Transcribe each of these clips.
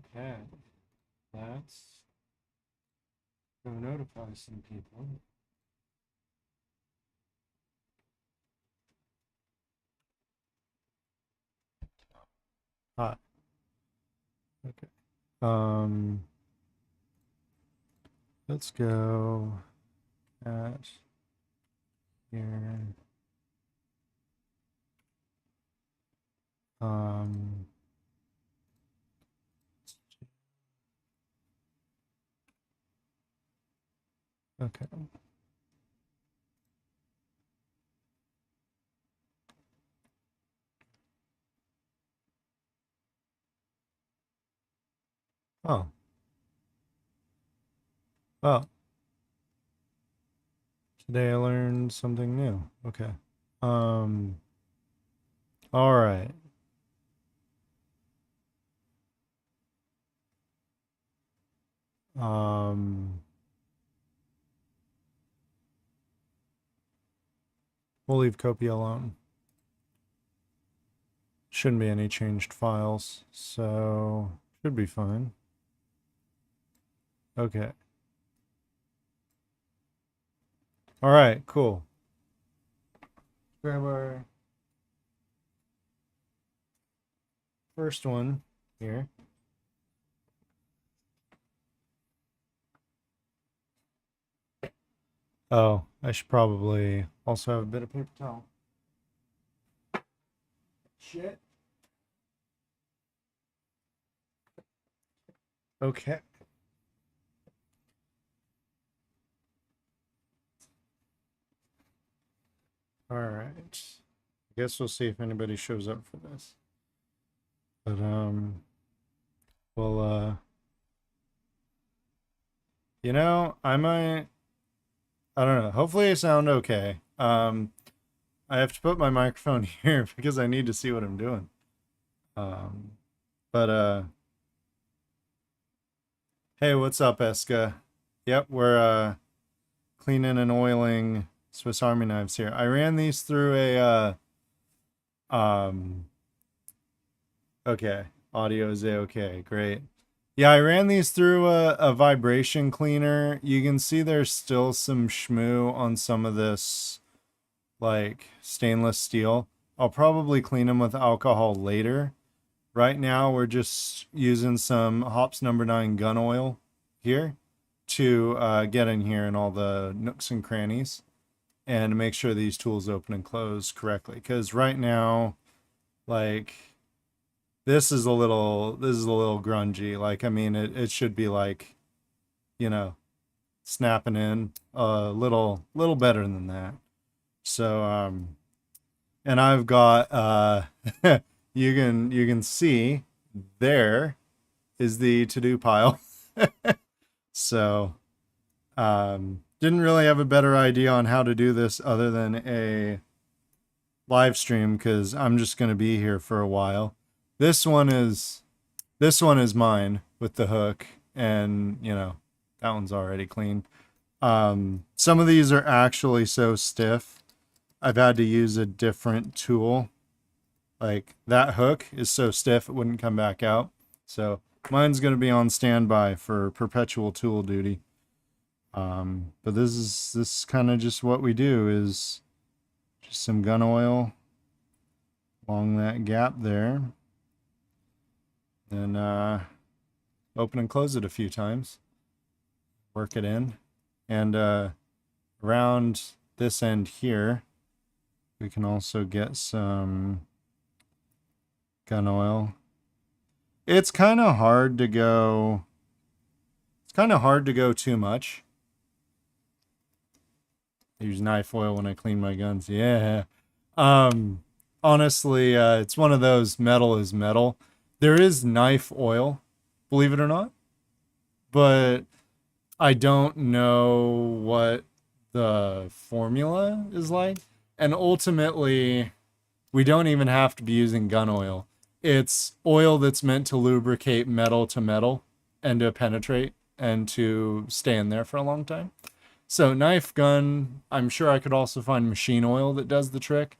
Okay, let's go notify some people. Hi. Okay. Um, let's go at here. Um, okay. Oh, well, today I learned something new. Okay. Um, all right. Um, we'll leave Copia alone. Shouldn't be any changed files, so should be fine. Okay. All right, cool. Grab our first one here. Oh, I should probably also have a bit of paper towel. Shit. Okay. All right. I guess we'll see if anybody shows up for this. But well I might, I don't know. Hopefully I sound okay. I have to put my microphone here because I need to see what I'm doing. Um but hey, what's up, Eska? Yep, we're cleaning and oiling Swiss Army knives here. I ran these through a okay, audio is okay, great. Yeah, I ran these through a vibration cleaner. You can see there's still some shmoo on some of this, like, stainless steel. I'll probably clean them with alcohol later. Right now, we're just using some Hops Number 9 gun oil here to get in here in all the nooks and crannies and make sure these tools open and close correctly. Because right now, like, this is a little grungy. Like, I mean, it should be like, you know, snapping in a little better than that. So and I've got you can see there is the to-do pile. So didn't really have a better idea on how to do this other than a live stream because I'm just going to be here for a while. This one is mine with the hook, and that one's already clean. Some of these are actually so stiff, I've had to use a different tool. Like, that hook is so stiff it wouldn't come back out. So mine's going to be on standby for perpetual tool duty. But this kind of just what we do is just some gun oil along that gap there. And open and close it a few times. Work it in. And around this end here, we can also get some gun oil. It's kind of hard to go too much. I use knife oil when I clean my guns. Yeah. Honestly, it's one of those metal is metal. There is knife oil, believe it or not, but I don't know what the formula is like. And ultimately, we don't even have to be using gun oil. It's oil that's meant to lubricate metal to metal and to penetrate and to stay in there for a long time. So knife, gun, I'm sure I could also find machine oil that does the trick.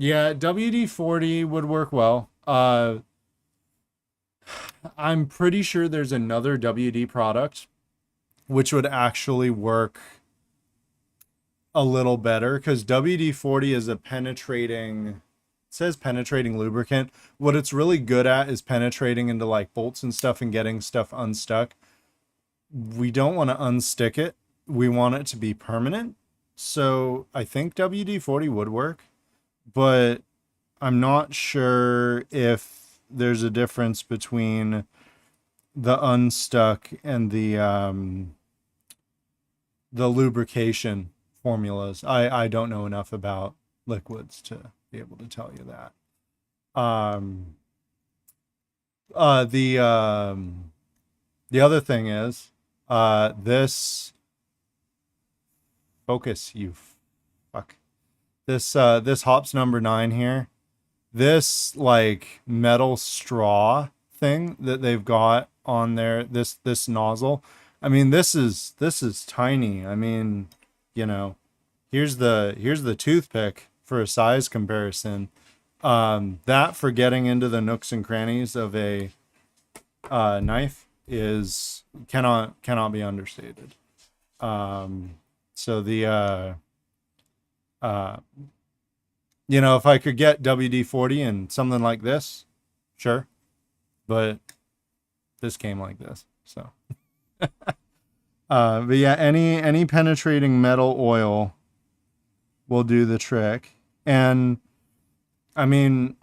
Yeah, WD-40 would work well. I'm pretty sure there's another WD product which would actually work a little better because WD-40 is a penetrating, it says penetrating lubricant. What it's really good at is penetrating into like bolts and stuff and getting stuff unstuck. We don't want to unstick it. We want it to be permanent. So I think WD-40 would work, but I'm not sure if there's a difference between the unstuck and the lubrication formulas. I don't know enough about liquids to be able to tell you that. Um, the other thing is this focus, you fuck, this hops number 9 here, this like metal straw thing that they've got on there, this nozzle. I mean, this is tiny. I mean, you know, here's the toothpick for a size comparison. That for getting into the nooks and crannies of a knife is cannot be understated. So the you know, if I could get WD-40 and something like this, sure, but this came like this, so. But yeah, any penetrating metal oil will do the trick. And I mean,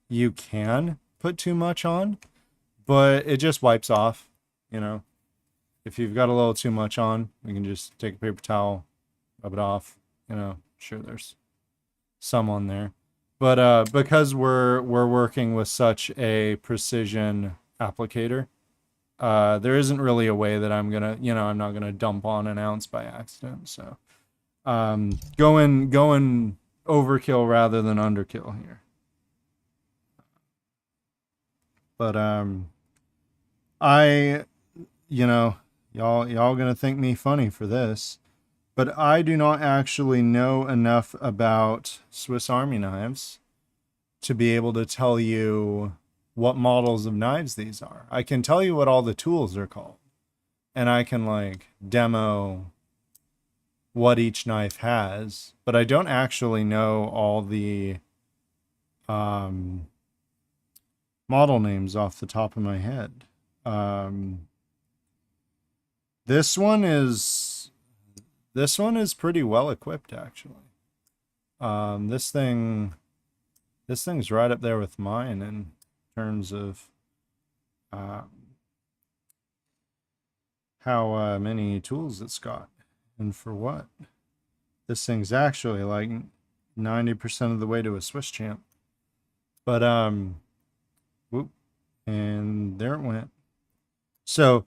you can put too much on, but it just wipes off, you know. If you've got a little too much on, you can just take a paper towel, rub it off, you know. Sure, there's some on there. But because we're working with such a precision applicator, there isn't really a way that I'm gonna, you know, I'm not gonna dump on an ounce by accident. So going overkill rather than underkill here. But I, you know, y'all gonna think me funny for this, but I do not actually know enough about Swiss Army knives to be able to tell you what models of knives these are. I can tell you what all the tools are called, and I can like demo what each knife has, but I don't actually know all the model names off the top of my head. This one is pretty well equipped actually. This thing's right up there with mine in terms of how many tools it's got and for what. This thing's actually like 90% of the way to a Swiss champ. But whoop, and there it went. So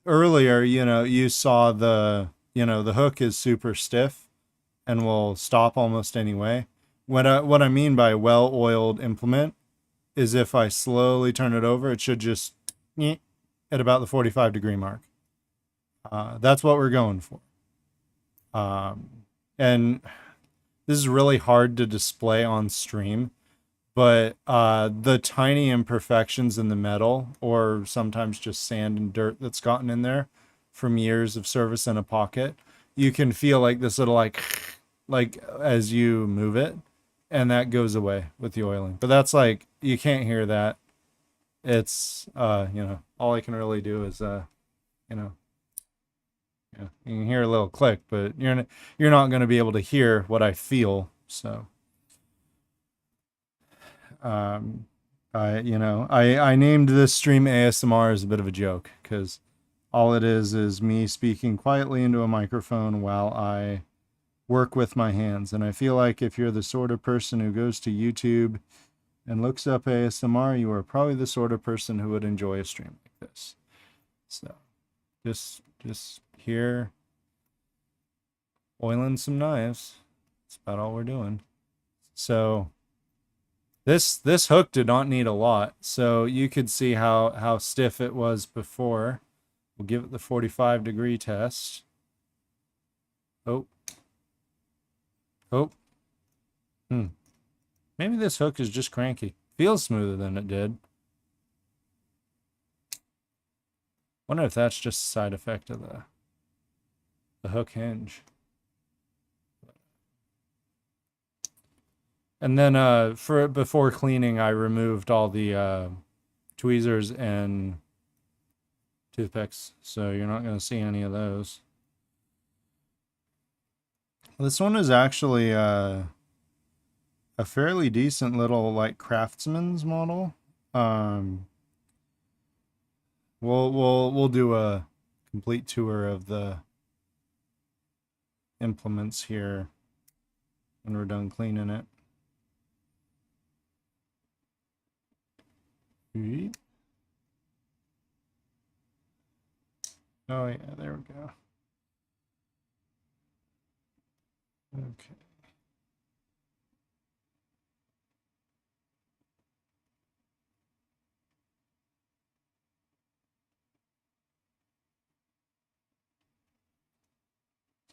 earlier, you know, you saw the hook is super stiff and will stop almost anyway. What I mean by well-oiled implement is if I slowly turn it over, it should just at about the 45-degree mark. That's what we're going for. And this is really hard to display on stream, but the tiny imperfections in the metal, or sometimes just sand and dirt that's gotten in there from years of service in a pocket, you can feel like this little like as you move it, and that goes away with the oiling. But that's like, you can't hear that. It's you know, all I can really do is you know, yeah, you can hear a little click, but you're not going to be able to hear what I feel. So I named this stream ASMR as a bit of a joke, because all it is me speaking quietly into a microphone while I work with my hands. And I feel like if you're the sort of person who goes to YouTube and looks up ASMR, you are probably the sort of person who would enjoy a stream like this. So just here oiling some knives. That's about all we're doing. So this hook did not need a lot. So you could see how stiff it was before. We'll give it the 45-degree test. Oh. Maybe this hook is just cranky. Feels smoother than it did. Wonder if that's just a side effect of the hook hinge. And then before cleaning, I removed all the tweezers and toothpicks, so you're not going to see any of those. This one is actually a fairly decent little like craftsman's model. We'll do a complete tour of the implements here when we're done cleaning it. Oh yeah, there we go. Okay.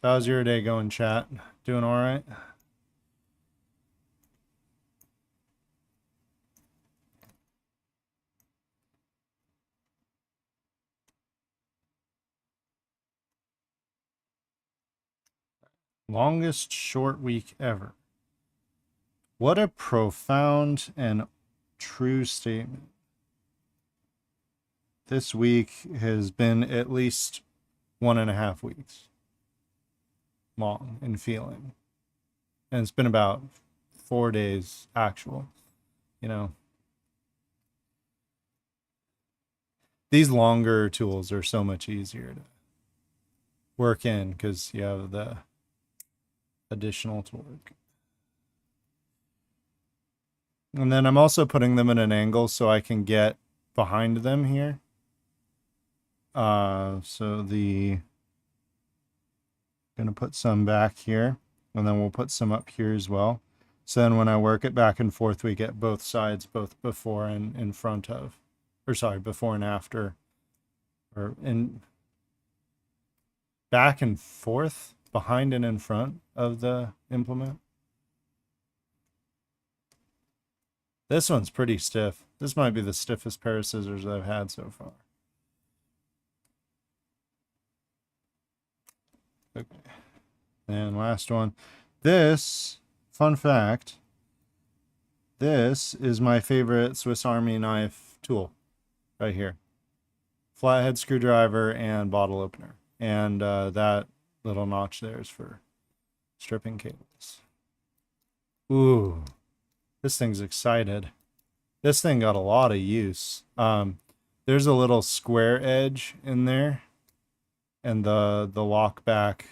How's your day going, chat? Doing all right? Longest short week ever. What a profound and true statement. This week has been at least 1.5 weeks long in feeling. And it's been about 4 days actual, you know. These longer tools are so much easier to work in because you have the additional torque. And then I'm also putting them at an angle so I can get behind them here. So gonna put some back here, and then we'll put some up here as well. So then when I work it back and forth, we get both sides, both before and in front of, or sorry, before and after, or in back and forth, behind and in front of the implement. This one's pretty stiff. This might be the stiffest pair of scissors I've had so far. Okay. And last one. This, fun fact, this is my favorite Swiss Army knife tool right here. Flathead screwdriver and bottle opener. And that little notch there is for stripping cables. Ooh, this thing's excited. This thing got a lot of use. There's a little square edge in there and the lock back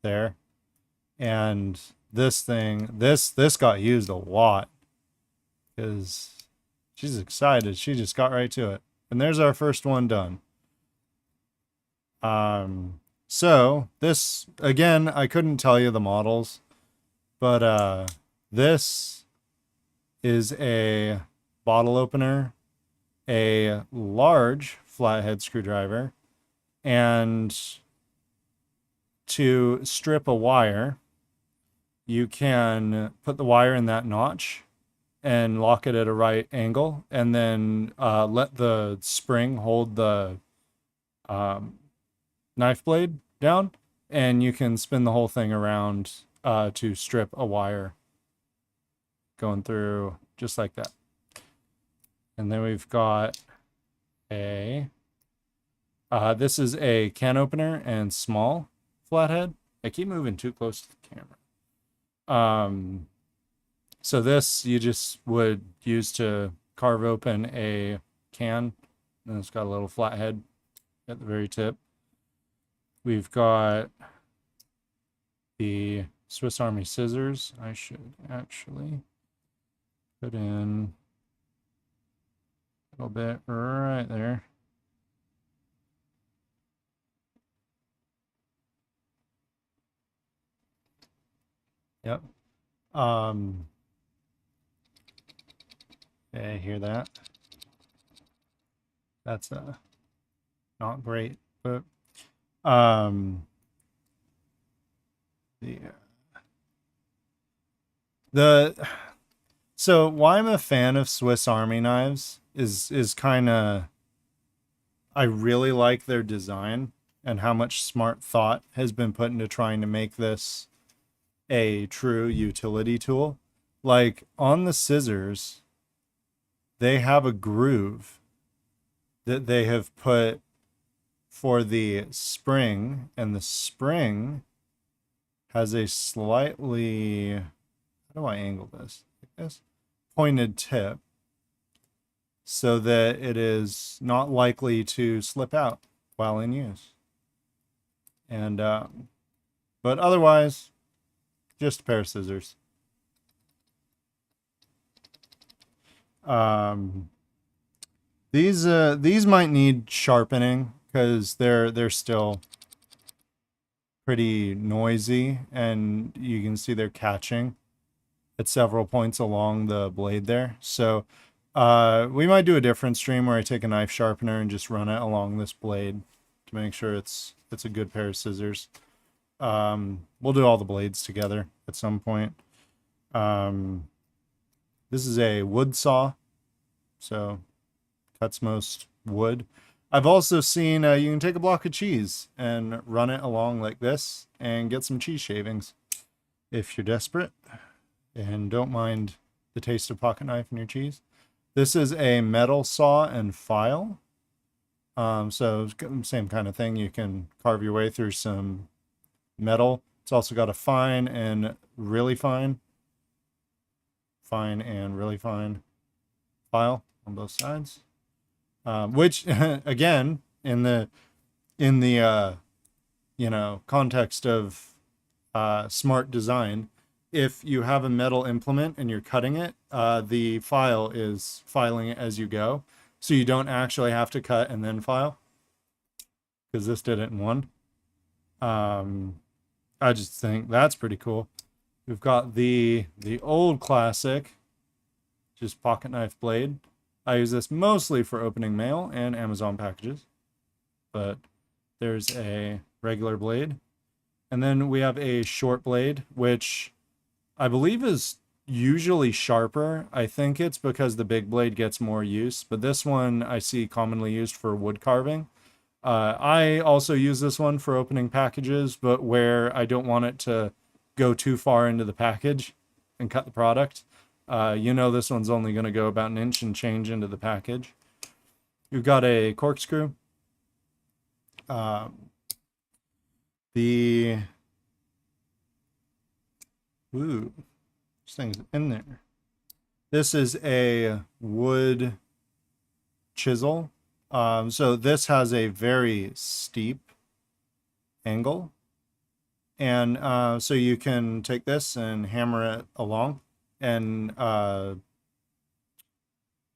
there. And this thing, this got used a lot because she's excited. She just got right to it. And there's our first one done. So this, again, I couldn't tell you the models, but this is a bottle opener, a large flathead screwdriver, and to strip a wire, you can put the wire in that notch and lock it at a right angle, and then let the spring hold the knife blade down, and you can spin the whole thing around to strip a wire going through just like that. And then we've got a this is a can opener and small flathead. I keep moving too close to the camera. So this you just would use to carve open a can, and it's got a little flathead at the very tip. We've got the Swiss Army scissors. I should actually put in a little bit right there. Yep. Yeah, hear that? That's not great, but so why I'm a fan of Swiss Army knives is kind of I really like their design and how much smart thought has been put into trying to make this a true utility tool. Like on the scissors, they have a groove that they have put for the spring, and the spring has a slightly, how do I angle this? Like this, pointed tip, so that it is not likely to slip out while in use. And but otherwise, just a pair of scissors. These might need sharpening because they're still pretty noisy, and you can see they're catching at several points along the blade there. So we might do a different stream where I take a knife sharpener and just run it along this blade to make sure it's a good pair of scissors. We'll do all the blades together at some point. This is a wood saw, so cuts most wood. I've also seen you can take a block of cheese and run it along like this and get some cheese shavings if you're desperate and don't mind the taste of pocket knife in your cheese. This is a metal saw and file. So same kind of thing. You can carve your way through some metal. It's also got a fine and really fine and really fine file on both sides. Which again, in the you know, context of smart design, if you have a metal implement and you're cutting it, the file is filing it as you go, so you don't actually have to cut and then file, because this did it in one. I just think that's pretty cool. We've got the old classic, just pocket knife blade. I use this mostly for opening mail and Amazon packages, but there's a regular blade. And then we have a short blade, which I believe is usually sharper. I think it's because the big blade gets more use, but this one I see commonly used for wood carving. I also use this one for opening packages, but where I don't want it to go too far into the package and cut the product. You know, this one's only going to go about an inch and change into the package. You've got a corkscrew. This thing's in there. This is a wood chisel. So this has a very steep angle. And so you can take this and hammer it along and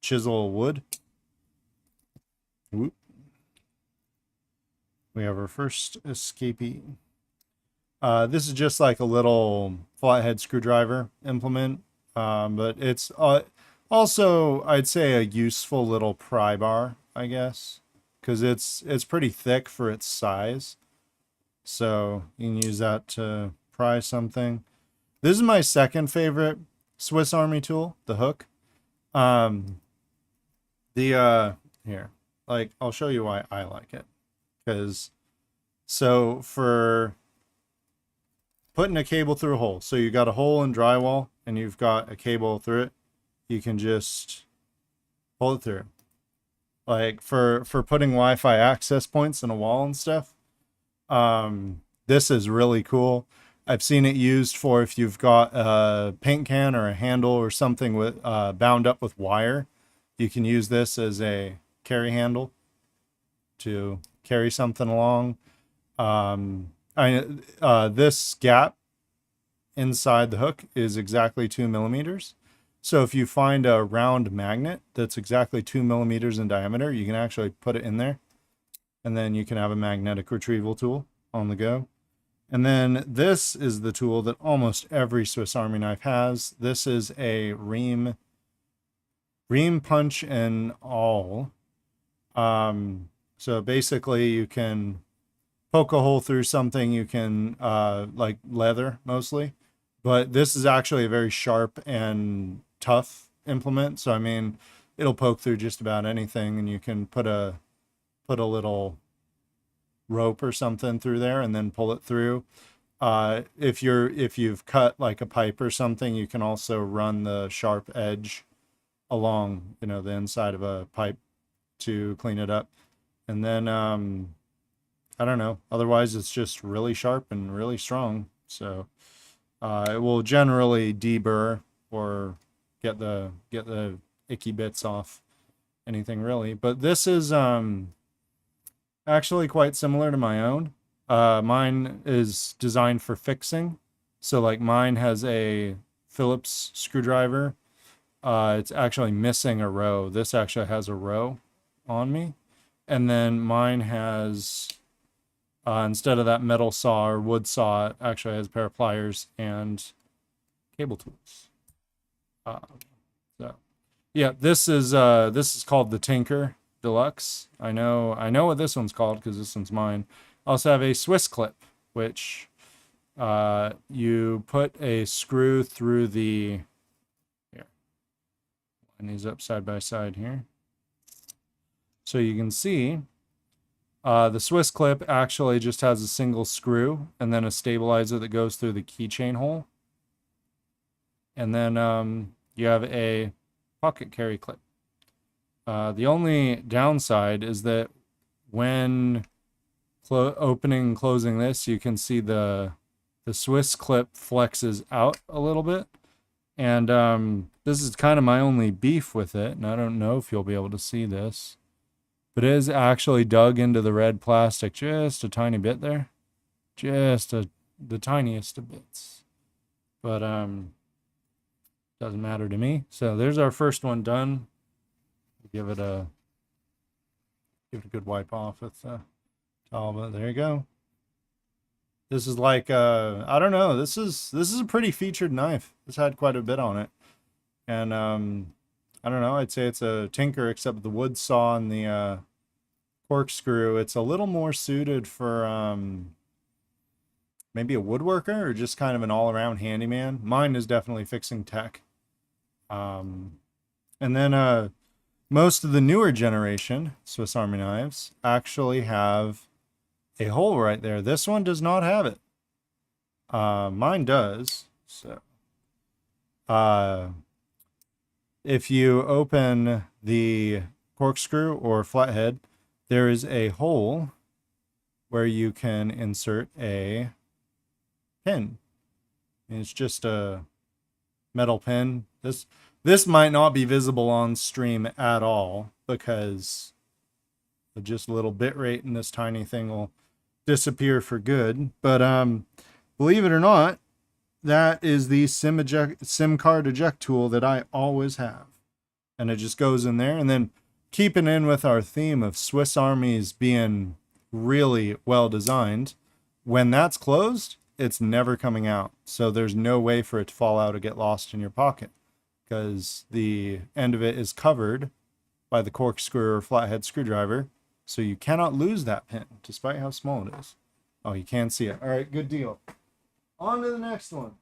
chisel wood. Whoop. We have our first escapee. This is just like a little flathead screwdriver implement, but it's also, I'd say, a useful little pry bar, I guess, because it's pretty thick for its size. So you can use that to pry something. This is my second favorite Swiss Army tool, the hook. Here, like, I'll show you why I like it. Because, so for putting a cable through a hole, so you got a hole in drywall and you've got a cable through it, you can just pull it through. Like for putting Wi-Fi access points in a wall and stuff, this is really cool. I've seen it used for if you've got a paint can or a handle or something with bound up with wire. You can use this as a carry handle to carry something along. This gap inside the hook is exactly 2 millimeters. So if you find a round magnet that's exactly 2 millimeters in diameter, you can actually put it in there, and then you can have a magnetic retrieval tool on the go. And then this is the tool that almost every Swiss Army knife has. This is a ream punch and awl. So basically you can poke a hole through something. You can like leather mostly, but this is actually a very sharp and tough implement. So I mean, it'll poke through just about anything, and you can put a put a little rope or something through there and then pull it through. If you've cut like a pipe or something, you can also run the sharp edge along, you know, the inside of a pipe to clean it up. And then I don't know. Otherwise, it's just really sharp and really strong. So it will generally deburr or get the icky bits off anything really. But this is actually quite similar to my own. Mine is designed for fixing. So like mine has a Phillips screwdriver. It's actually missing a row. This actually has a row on me. And then mine has, instead of that metal saw or wood saw, it actually has a pair of pliers and cable tools. So yeah, this is called the Tinker Deluxe. I know what this one's called because this one's mine. I also have a Swiss clip, which you put a screw through the, here, line these up side by side here. So you can see the Swiss clip actually just has a single screw and then a stabilizer that goes through the keychain hole. And then you have a pocket carry clip. The only downside is that when opening and closing this, you can see the Swiss clip flexes out a little bit. And this is kind of my only beef with it. And I don't know if you'll be able to see this. But it is actually dug into the red plastic just a tiny bit there. Just the tiniest of bits. But doesn't matter to me. So there's our first one done. Give it a good wipe off with towel, but there you go. This is like I don't know. This is a pretty featured knife. This had quite a bit on it, and I don't know. I'd say it's a Tinker, except the wood saw and the corkscrew. It's a little more suited for maybe a woodworker or just kind of an all-around handyman. Mine is definitely fixing tech. And then most of the newer generation Swiss Army knives actually have a hole right there. This one does not have it. Mine does. So if you open the corkscrew or flathead, there is a hole where you can insert a pin. And it's just a metal pin. This might not be visible on stream at all because just a little bit rate in this tiny thing will disappear for good. But believe it or not, that is the SIM card eject tool that I always have. And it just goes in there. And then keeping in with our theme of Swiss Armies being really well designed, when that's closed, it's never coming out. So there's no way for it to fall out or get lost in your pocket, because the end of it is covered by the corkscrew or flathead screwdriver. So you cannot lose that pin, despite how small it is. Oh, you can see it. All right, good deal. On to the next one.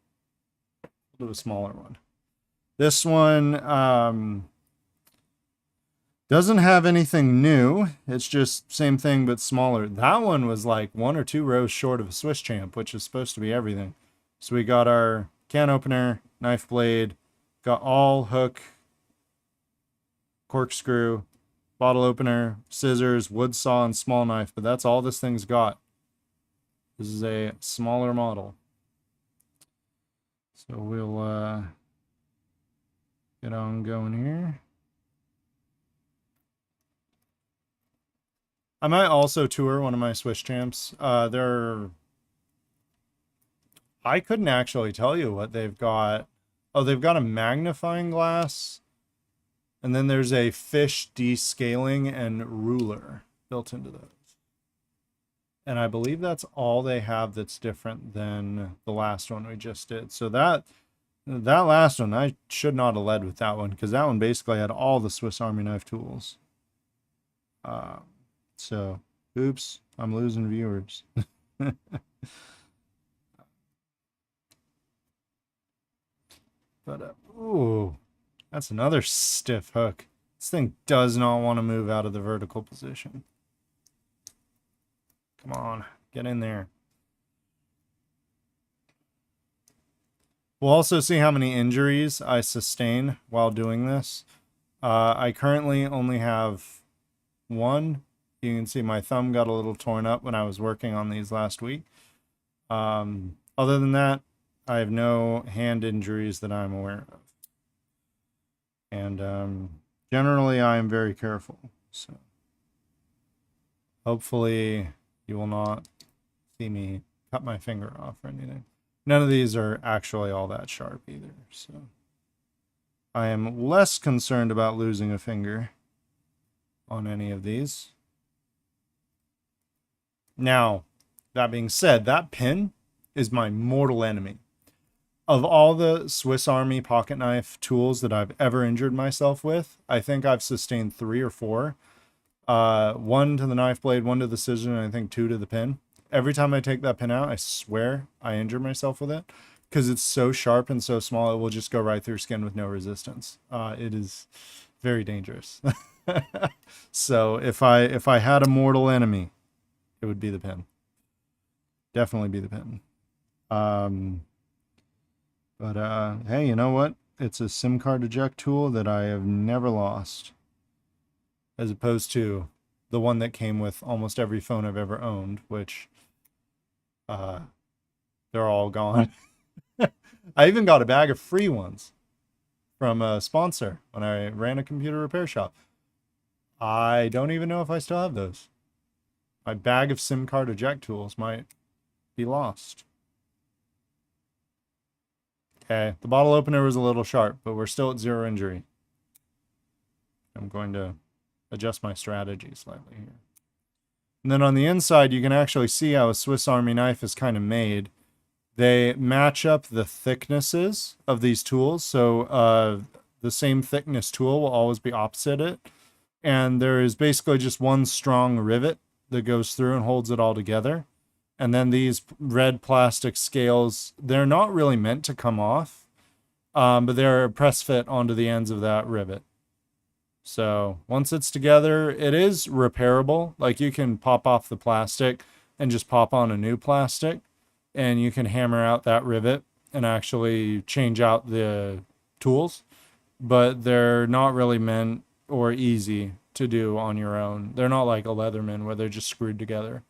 We'll do a smaller one. This one doesn't have anything new. It's just same thing, but smaller. That one was like 1 or 2 rows short of a Swiss Champ, which is supposed to be everything. So we got our can opener, knife blade, got all hook, corkscrew, bottle opener, scissors, wood saw, and small knife. But that's all this thing's got. This is a smaller model. So we'll get on going here. I might also tour one of my Swiss Champs. I couldn't actually tell you what they've got. Oh, they've got a magnifying glass. And then there's a fish descaling and ruler built into those. And I believe that's all they have that's different than the last one we just did. So that last one, I should not have led with that one, because that one basically had all the Swiss Army knife tools. So, oops, I'm losing viewers. But, ooh, that's another stiff hook. This thing does not want to move out of the vertical position. Come on, get in there. We'll also see how many injuries I sustain while doing this. I currently only have one. You can see my thumb got a little torn up when I was working on these last week. Other than that, I have no hand injuries that I'm aware of. And generally, I am very careful. So hopefully you will not see me cut my finger off or anything. None of these are actually all that sharp either. So I am less concerned about losing a finger on any of these. Now, that being said, that pin is my mortal enemy. Of all the Swiss Army pocket knife tools that I've ever injured myself with, I think I've sustained 3 or 4. One to the knife blade, one to the scissors, and I think 2 to the pin. Every time I take that pin out, I swear I injure myself with it because it's so sharp and so small, it will just go right through skin with no resistance. It is very dangerous. So if I had a mortal enemy, it would be the pin. Definitely be the pin. But hey, you know what? It's a SIM card eject tool that I have never lost. As opposed to the one that came with almost every phone I've ever owned, which they're all gone. I even got a bag of free ones from a sponsor when I ran a computer repair shop. I don't even know if I still have those. My bag of SIM card eject tools might be lost. Okay, the bottle opener was a little sharp, but we're still at 0 injury. I'm going to adjust my strategy slightly here. And then on the inside, you can actually see how a Swiss Army knife is kind of made. They match up the thicknesses of these tools. So the same thickness tool will always be opposite it. And there is basically just one strong rivet that goes through and holds it all together. And then these red plastic scales, they're not really meant to come off, but they're press fit onto the ends of that rivet. So once it's together, it is repairable. Like you can pop off the plastic and just pop on a new plastic, and you can hammer out that rivet and actually change out the tools, but they're not really meant or easy to do on your own. They're not like a Leatherman where they're just screwed together.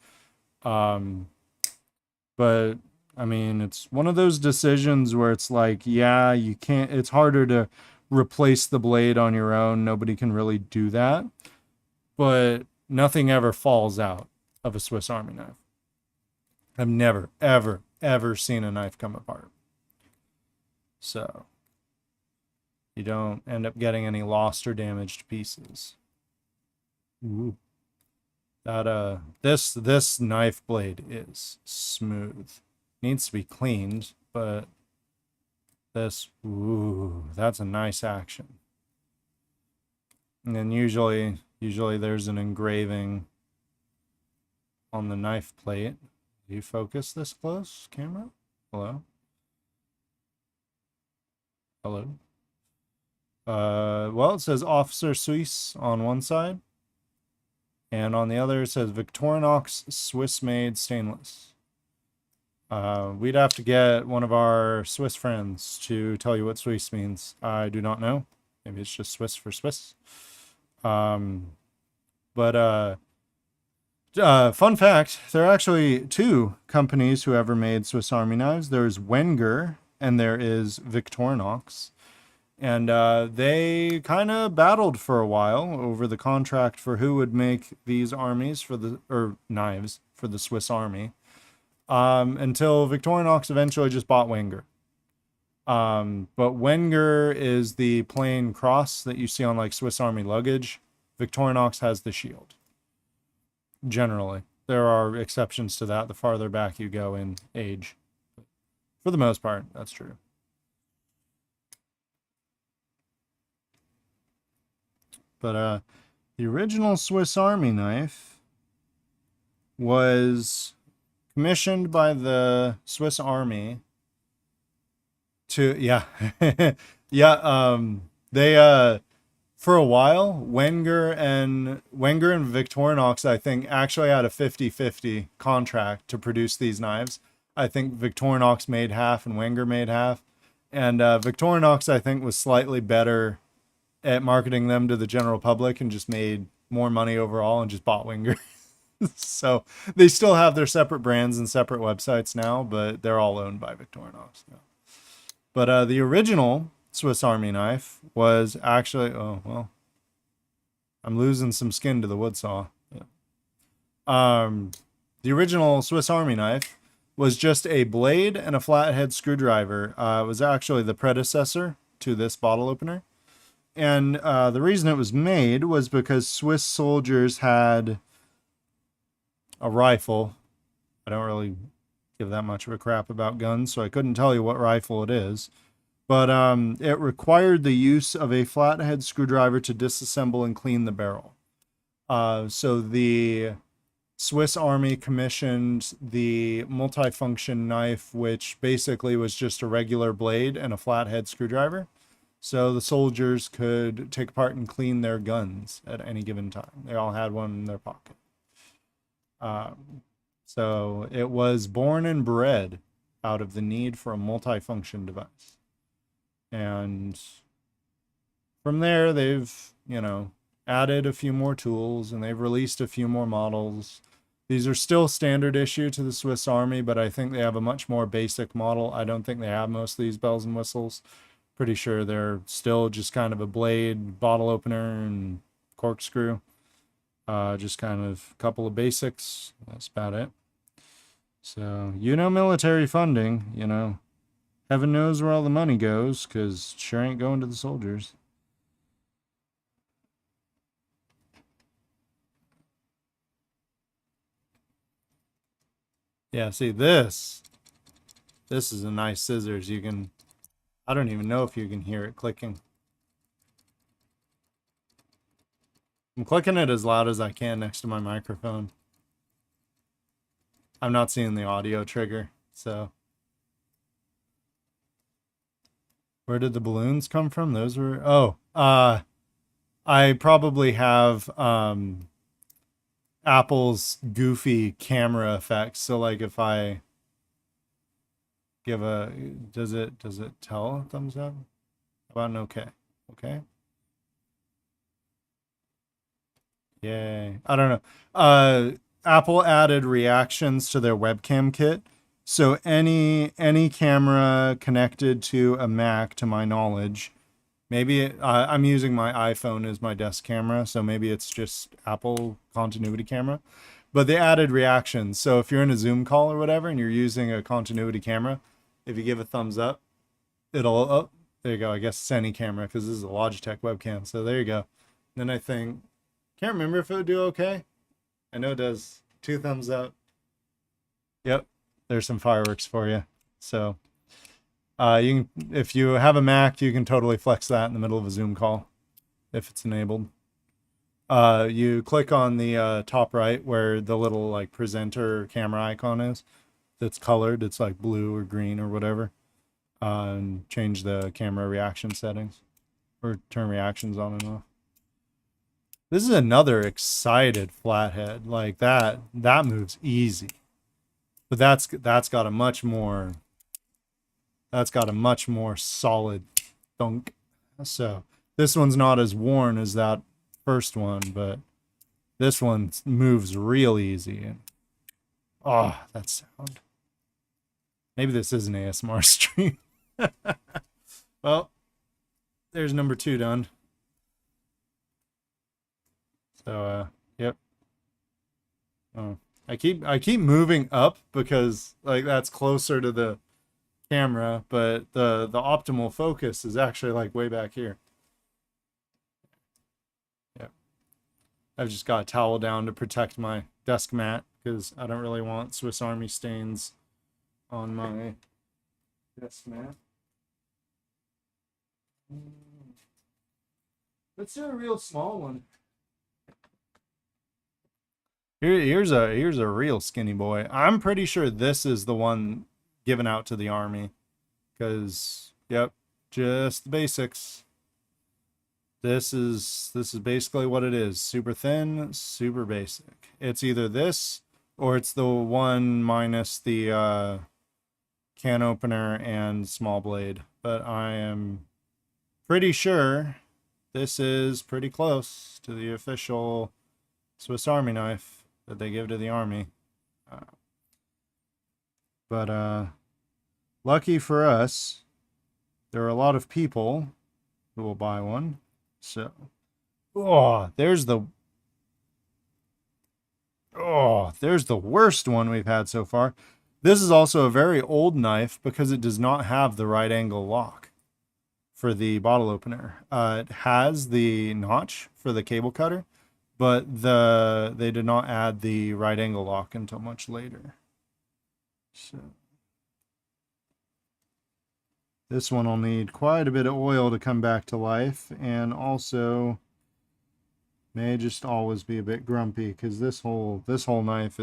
But I mean, it's one of those decisions where it's like, yeah, you can't, it's harder to replace the blade on your own. Nobody can really do that, but nothing ever falls out of a Swiss Army knife. I've never, ever, ever seen a knife come apart. So you don't end up getting any lost or damaged pieces. Ooh. That this knife blade is smooth. Needs to be cleaned, but this, ooh, that's a nice action. And then usually there's an engraving on the knife plate. Do you focus this close, camera? Hello? Hello? Well, it says Officer Suisse on one side. And on the other, it says Victorinox Swiss-made stainless. We'd have to get one of our Swiss friends to tell you what Swiss means. I do not know. Maybe it's just Swiss for Swiss. Fun fact, there are actually 2 companies who ever made Swiss Army knives. There's Wenger and there is Victorinox. And they kind of battled for a while over the contract for who would make these armies knives for the Swiss Army, until Victorinox eventually just bought Wenger. But Wenger is the plain cross that you see on like Swiss Army luggage. Victorinox has the shield. Generally, there are exceptions to that the farther back you go in age. But for the most part, that's true. But the original Swiss Army knife was commissioned by the Swiss Army to, yeah, yeah, for a while, Wenger and Victorinox, I think, actually had a 50-50 contract to produce these knives. I think Victorinox made half and Wenger made half. And Victorinox, I think, was slightly better at marketing them to the general public and just made more money overall and just bought Wenger. So they still have their separate brands and separate websites now, but they're all owned by Victorinox now. But the original Swiss Army knife was actually, oh, well, I'm losing some skin to the wood saw. Yeah. The original Swiss Army knife was just a blade and a flathead screwdriver. It was actually the predecessor to this bottle opener. And the reason it was made was because Swiss soldiers had a rifle. I don't really give that much of a crap about guns, so I couldn't tell you what rifle it is. But it required the use of a flathead screwdriver to disassemble and clean the barrel. So the Swiss Army commissioned the multifunction knife, which basically was just a regular blade and a flathead screwdriver. So the soldiers could take apart and clean their guns at any given time. They all had one in their pocket. So it was born and bred out of the need for a multifunction device. And from there, they've, added a few more tools and they've released a few more models. These are still standard issue to the Swiss Army, but I think they have a much more basic model. I don't think they have most of these bells and whistles. Pretty sure they're still just kind of a blade, bottle opener, and corkscrew. Just kind of a couple of basics. That's about it. So, military funding, heaven knows where all the money goes, because sure ain't going to the soldiers. Yeah, see, this is a nice scissors. I don't even know if you can hear it clicking. I'm clicking it as loud as I can next to my microphone. I'm not seeing the audio trigger, so. Where did the balloons come from? Those were, I probably have Apple's goofy camera effects. So like if I give does it tell a thumbs up? How about an okay? Okay. Yay. I don't know. Apple added reactions to their webcam kit. So any camera connected to a Mac, to my knowledge, maybe I'm using my iPhone as my desk camera, so maybe it's just Apple continuity camera. But they added reactions. So if you're in a Zoom call or whatever and you're using a continuity camera, if you give a thumbs up, it'll, oh, there you go. I guess it's any camera because this is a Logitech webcam. So there you go. Then I think, can't remember if it would do okay. I know it does. 2 thumbs up. Yep. There's some fireworks for you. So you can, if you have a Mac, you can totally flex that in the middle of a Zoom call if it's enabled. You click on the top right where the little like presenter camera icon is. That's colored. It's like blue or green or whatever. And change the camera reaction settings or turn reactions on and off. This is another excited flathead. Like that moves easy. But that's got a much more solid thunk. So this one's not as worn as that first one, but this one moves real easy. Oh, that sound. Maybe this is an ASMR stream. Well, there's number 2 done. So yep. Oh. I keep moving up because like that's closer to the camera, but the optimal focus is actually like way back here. Yep. I've just got a towel down to protect my desk mat because I don't really want Swiss Army stains on my desk mat. Let's do a real small one. Here's a real skinny boy. I'm pretty sure this is the one given out to the army. Because, yep, just the basics. This is basically what it is. Super thin, super basic. It's either this or it's the one minus the can opener and small blade. But I am pretty sure this is pretty close to the official Swiss Army knife that they give to the Army. But lucky for us, there are a lot of people who will buy one. So, there's the worst one we've had so far. This is also a very old knife because it does not have the right angle lock for the bottle opener. It has the notch for the cable cutter, but they did not add the right angle lock until much later. So this one will need quite a bit of oil to come back to life, and also may just always be a bit grumpy because this whole knife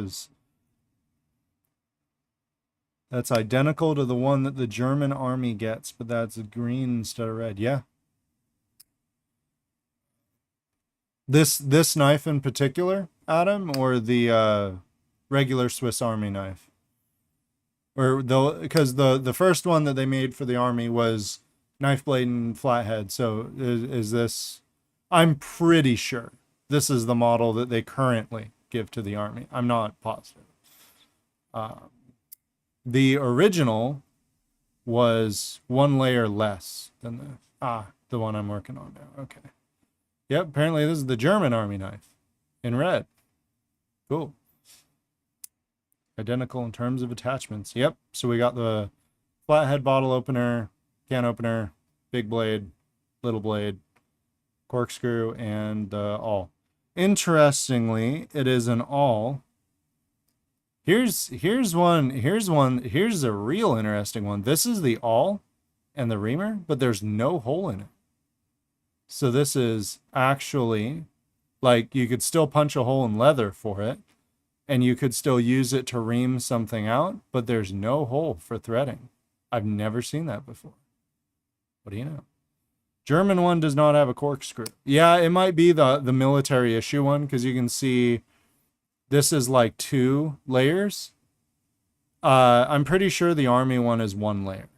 that's identical to the one that the German army gets, but that's green instead of red. Yeah. This knife in particular, Adam, or the regular Swiss Army knife? Or because the first one that they made for the Army was knife blade and flathead. So is this? I'm pretty sure this is the model that they currently give to the Army. I'm not positive. The original was one layer less than the one I'm working on now. Okay. Yep, apparently this is the German Army knife in red. Cool. Identical in terms of attachments. Yep, so we got the flathead bottle opener, can opener, big blade, little blade, corkscrew, and awl. Interestingly, it is an awl. Here's a real interesting one. This is the awl and the reamer, but there's no hole in it. So this is actually, like, you could still punch a hole in leather for it, and you could still use it to ream something out, but there's no hole for threading. I've never seen that before. What do you know? German one does not have a corkscrew. Yeah, it might be the military issue one, because you can see this is like 2 layers. I'm pretty sure the Army one is 1 layer.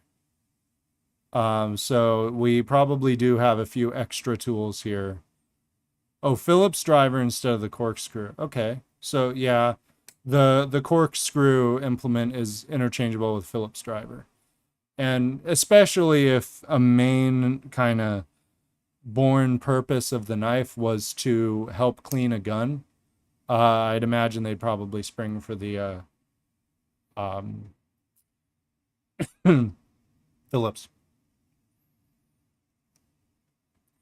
So we probably do have a few extra tools here. Oh, Phillips driver instead of the corkscrew. Okay. So yeah, the corkscrew implement is interchangeable with Phillips driver. And especially if a main kind of born purpose of the knife was to help clean a gun, I'd imagine they'd probably spring for the Phillips.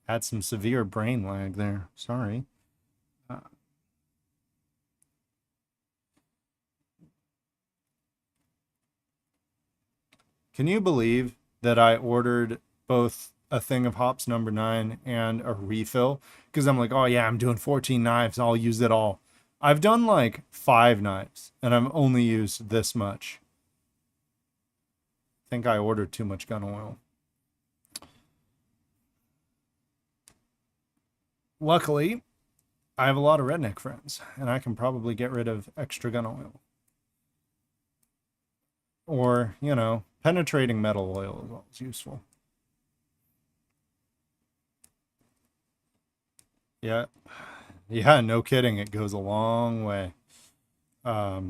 Had some severe brain lag there. Sorry. Can you believe that I ordered both a thing of hops number 9 and a refill? Because I'm like, oh yeah, I'm doing 14 knives. I'll use it all. I've done like 5 knives and I've only used this much. I think I ordered too much gun oil. Luckily, I have a lot of redneck friends, and I can probably get rid of extra gun oil. Or, you know, penetrating metal oil is always useful. Yeah. Yeah, no kidding. It goes a long way. Yeah.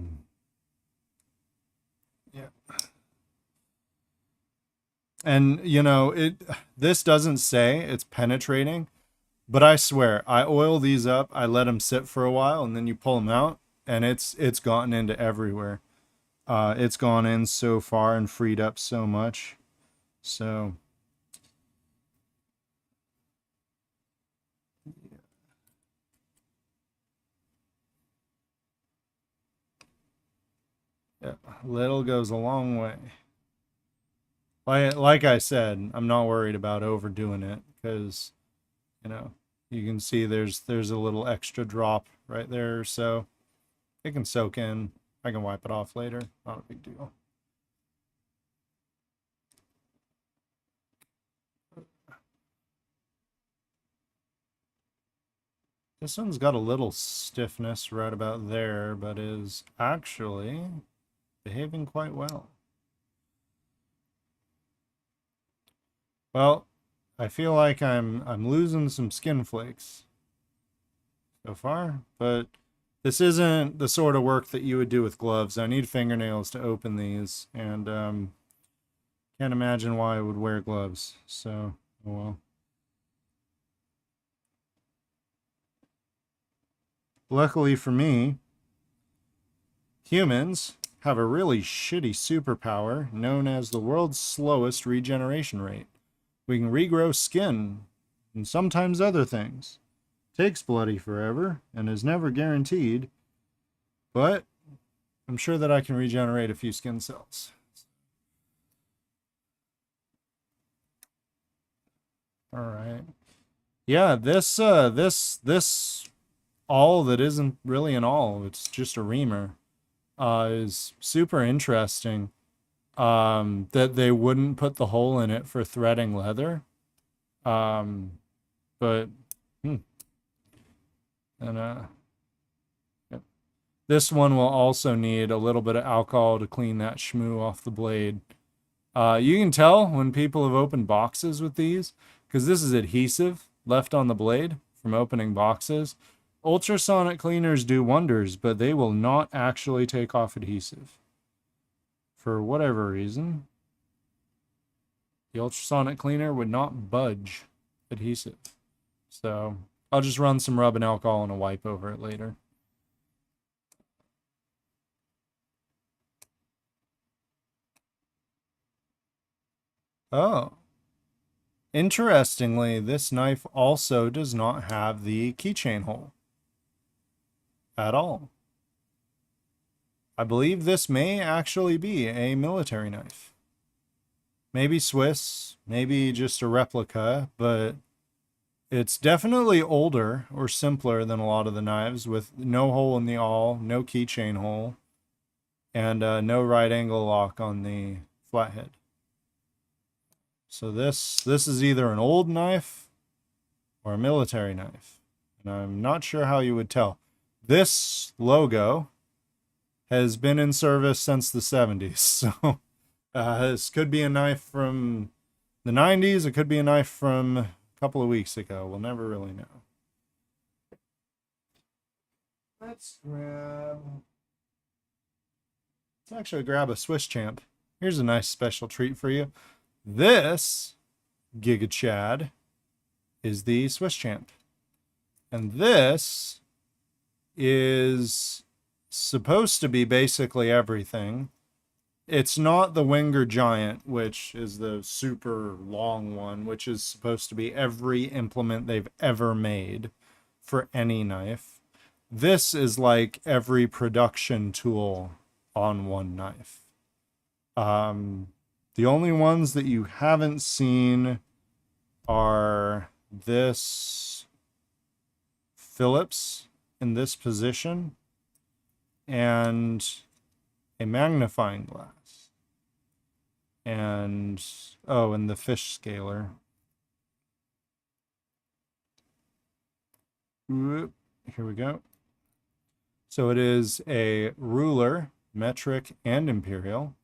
And, you know, this doesn't say it's penetrating, but I swear, I oil these up, I let them sit for a while, and then you pull them out, and it's gotten into everywhere. It's gone in so far and freed up so much. So yeah, little goes a long way. Like I said, I'm not worried about overdoing it because, you know, you can see there's a little extra drop right there, so it can soak in. I can wipe it off later. Not a big deal. This one's got a little stiffness right about there, but is actually behaving quite well. Well, I feel like I'm losing some skin flakes so far, but this isn't the sort of work that you would do with gloves. I need fingernails to open these, and can't imagine why I would wear gloves. So, oh well. Luckily for me, humans have a really shitty superpower known as the world's slowest regeneration rate. We can regrow skin and sometimes other things. Takes bloody forever and is never guaranteed, but I'm sure that I can regenerate a few skin cells. All right. Yeah, this all that isn't really an all, it's just a reamer, is super interesting. That they wouldn't put the hole in it for threading leather. But and yep. This one will also need a little bit of alcohol to clean that shmoo off the blade. You can tell when people have opened boxes with these, because this is adhesive left on the blade from opening boxes. Ultrasonic cleaners do wonders, but they will not actually take off adhesive. For whatever reason, the ultrasonic cleaner would not budge adhesive. So I'll just run some rubbing alcohol and a wipe over it later. Oh. Interestingly, this knife also does not have the keychain hole at all. I believe this may actually be a military knife. Maybe Swiss, maybe just a replica, but it's definitely older or simpler than a lot of the knives, with no hole in the awl, no keychain hole, and no right angle lock on the flathead. So this is either an old knife or a military knife, and I'm not sure how you would tell. This logo has been in service since the 70s, so this could be a knife from the 90s, it could be a knife from a couple of weeks ago. We'll never really know. Let's actually grab a Swiss Champ. Here's a nice special treat for you. This Giga Chad is the Swiss Champ. And this is supposed to be basically everything. It's not the Wenger Giant, which is the super long one, which is supposed to be every implement they've ever made for any knife. This is like every production tool on one knife. The only ones that you haven't seen are this Phillips in this position and a magnifying glass. And, oh, and the fish scaler. Here we go. So it is a ruler, metric, and imperial.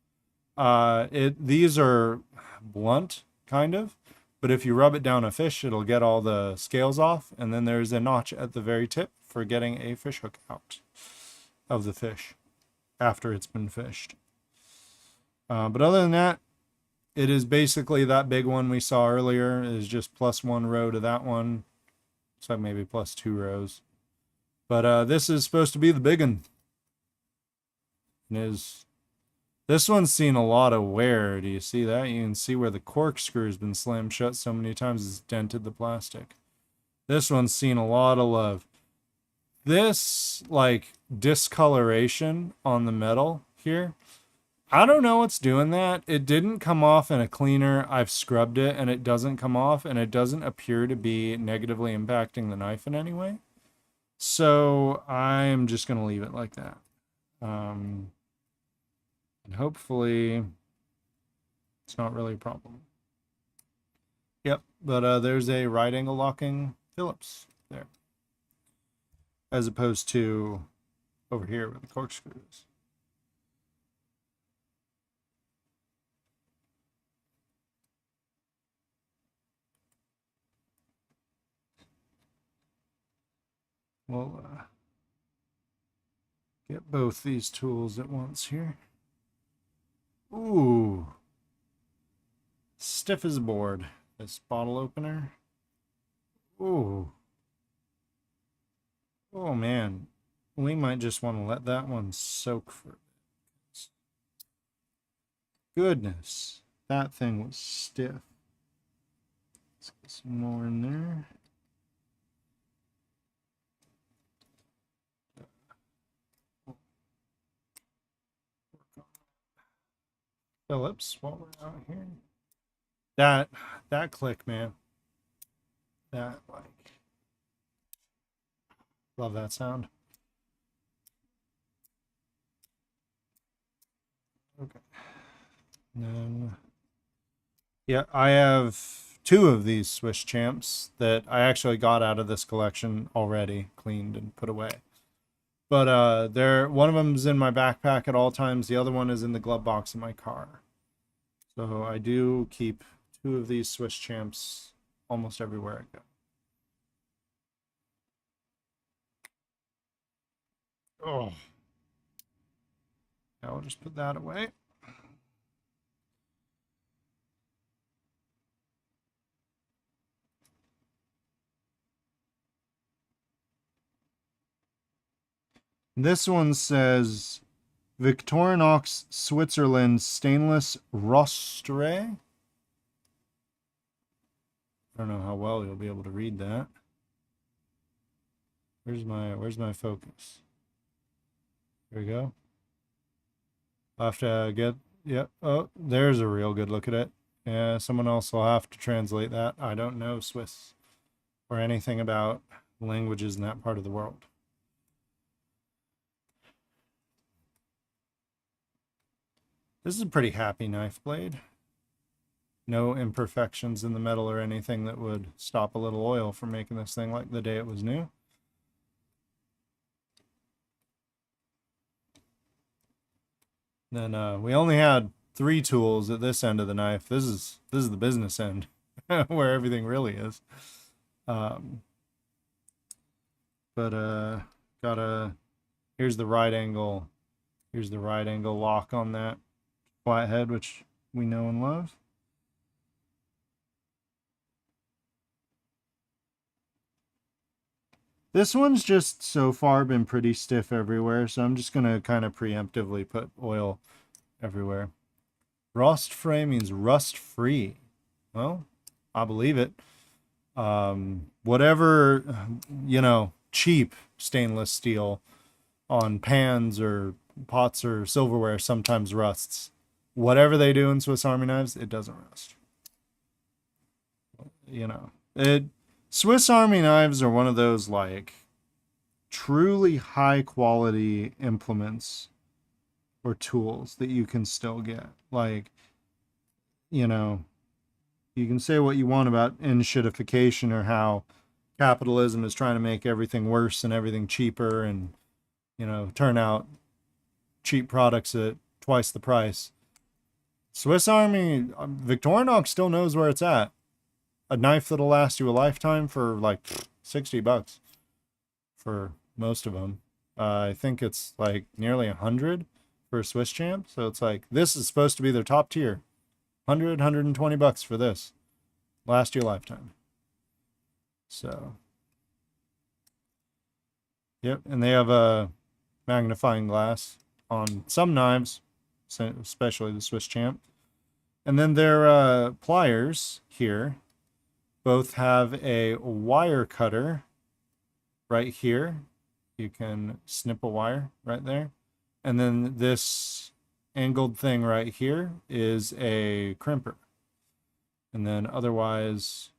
These are blunt, kind of, but if you rub it down a fish, it'll get all the scales off, and then there's a notch at the very tip for getting a fish hook out of the fish after it's been fished. But other than that, it is basically that big one we saw earlier is just +1 row to that one. So maybe +2 rows. But this is supposed to be the big one. This one's seen a lot of wear. Do you see that? You can see where the corkscrew's been slammed shut so many times it's dented the plastic. This one's seen a lot of love. This, like, discoloration on the metal here, I don't know what's doing that. It didn't come off in a cleaner. I've scrubbed it, and it doesn't come off, and it doesn't appear to be negatively impacting the knife in any way. So I'm just going to leave it like that. And hopefully it's not really a problem. Yep, but there's a right angle locking Phillips there. as opposed to over here with the corkscrews. We'll get both these tools at once here. Ooh. Stiff as a board. This bottle opener. Ooh. Oh man. We might just want to let that one soak for a bit. Goodness. That thing was stiff. Let's get some more in there. Phillips, while we're out here. That click, man. That, like, love that sound. Okay. And then, yeah, I have 2 of these Swiss Champs that I actually got out of this collection already, cleaned and put away. But one of them's in my backpack at all times. The other one is in the glove box in my car. So I do keep 2 of these Swiss Champs almost everywhere I go. Oh. I'll just put that away. This one says Victorinox Switzerland stainless rostre. I don't know how well you'll be able to read that. Where's my focus? There we go. I'll have to get, yep. Oh, there's a real good look at it. Yeah, someone else will have to translate that. I don't know Swiss or anything about languages in that part of the world. This is a pretty happy knife blade. No imperfections in the metal or anything that would stop a little oil from making this thing like the day it was new. Then we only had 3 tools at this end of the knife. This is the business end where everything really is. Here's the right angle. Here's the right angle lock on that flathead, which we know and love. This one's just so far been pretty stiff everywhere, so I'm just gonna kind of preemptively put oil everywhere. Rostfree means rust free. Well, I believe it. Whatever, cheap stainless steel on pans or pots or silverware sometimes rusts. Whatever they do in Swiss Army knives, it doesn't rust. Swiss Army knives are one of those, like, truly high quality implements or tools that you can still get. Like, you can say what you want about enshittification or how capitalism is trying to make everything worse and everything cheaper and, turn out cheap products at twice the price. Swiss Army, Victorinox still knows where it's at. A knife that'll last you a lifetime for like $60 for most of them. I think it's like nearly 100 for a Swiss Champ. So it's like, this is supposed to be their top tier. 120 bucks for this. Last you a lifetime. So, yep. And they have a magnifying glass on some knives, especially the Swiss Champ. And then their pliers here both have a wire cutter right here. You can snip a wire right there. And then this angled thing right here is a crimper. And then otherwise,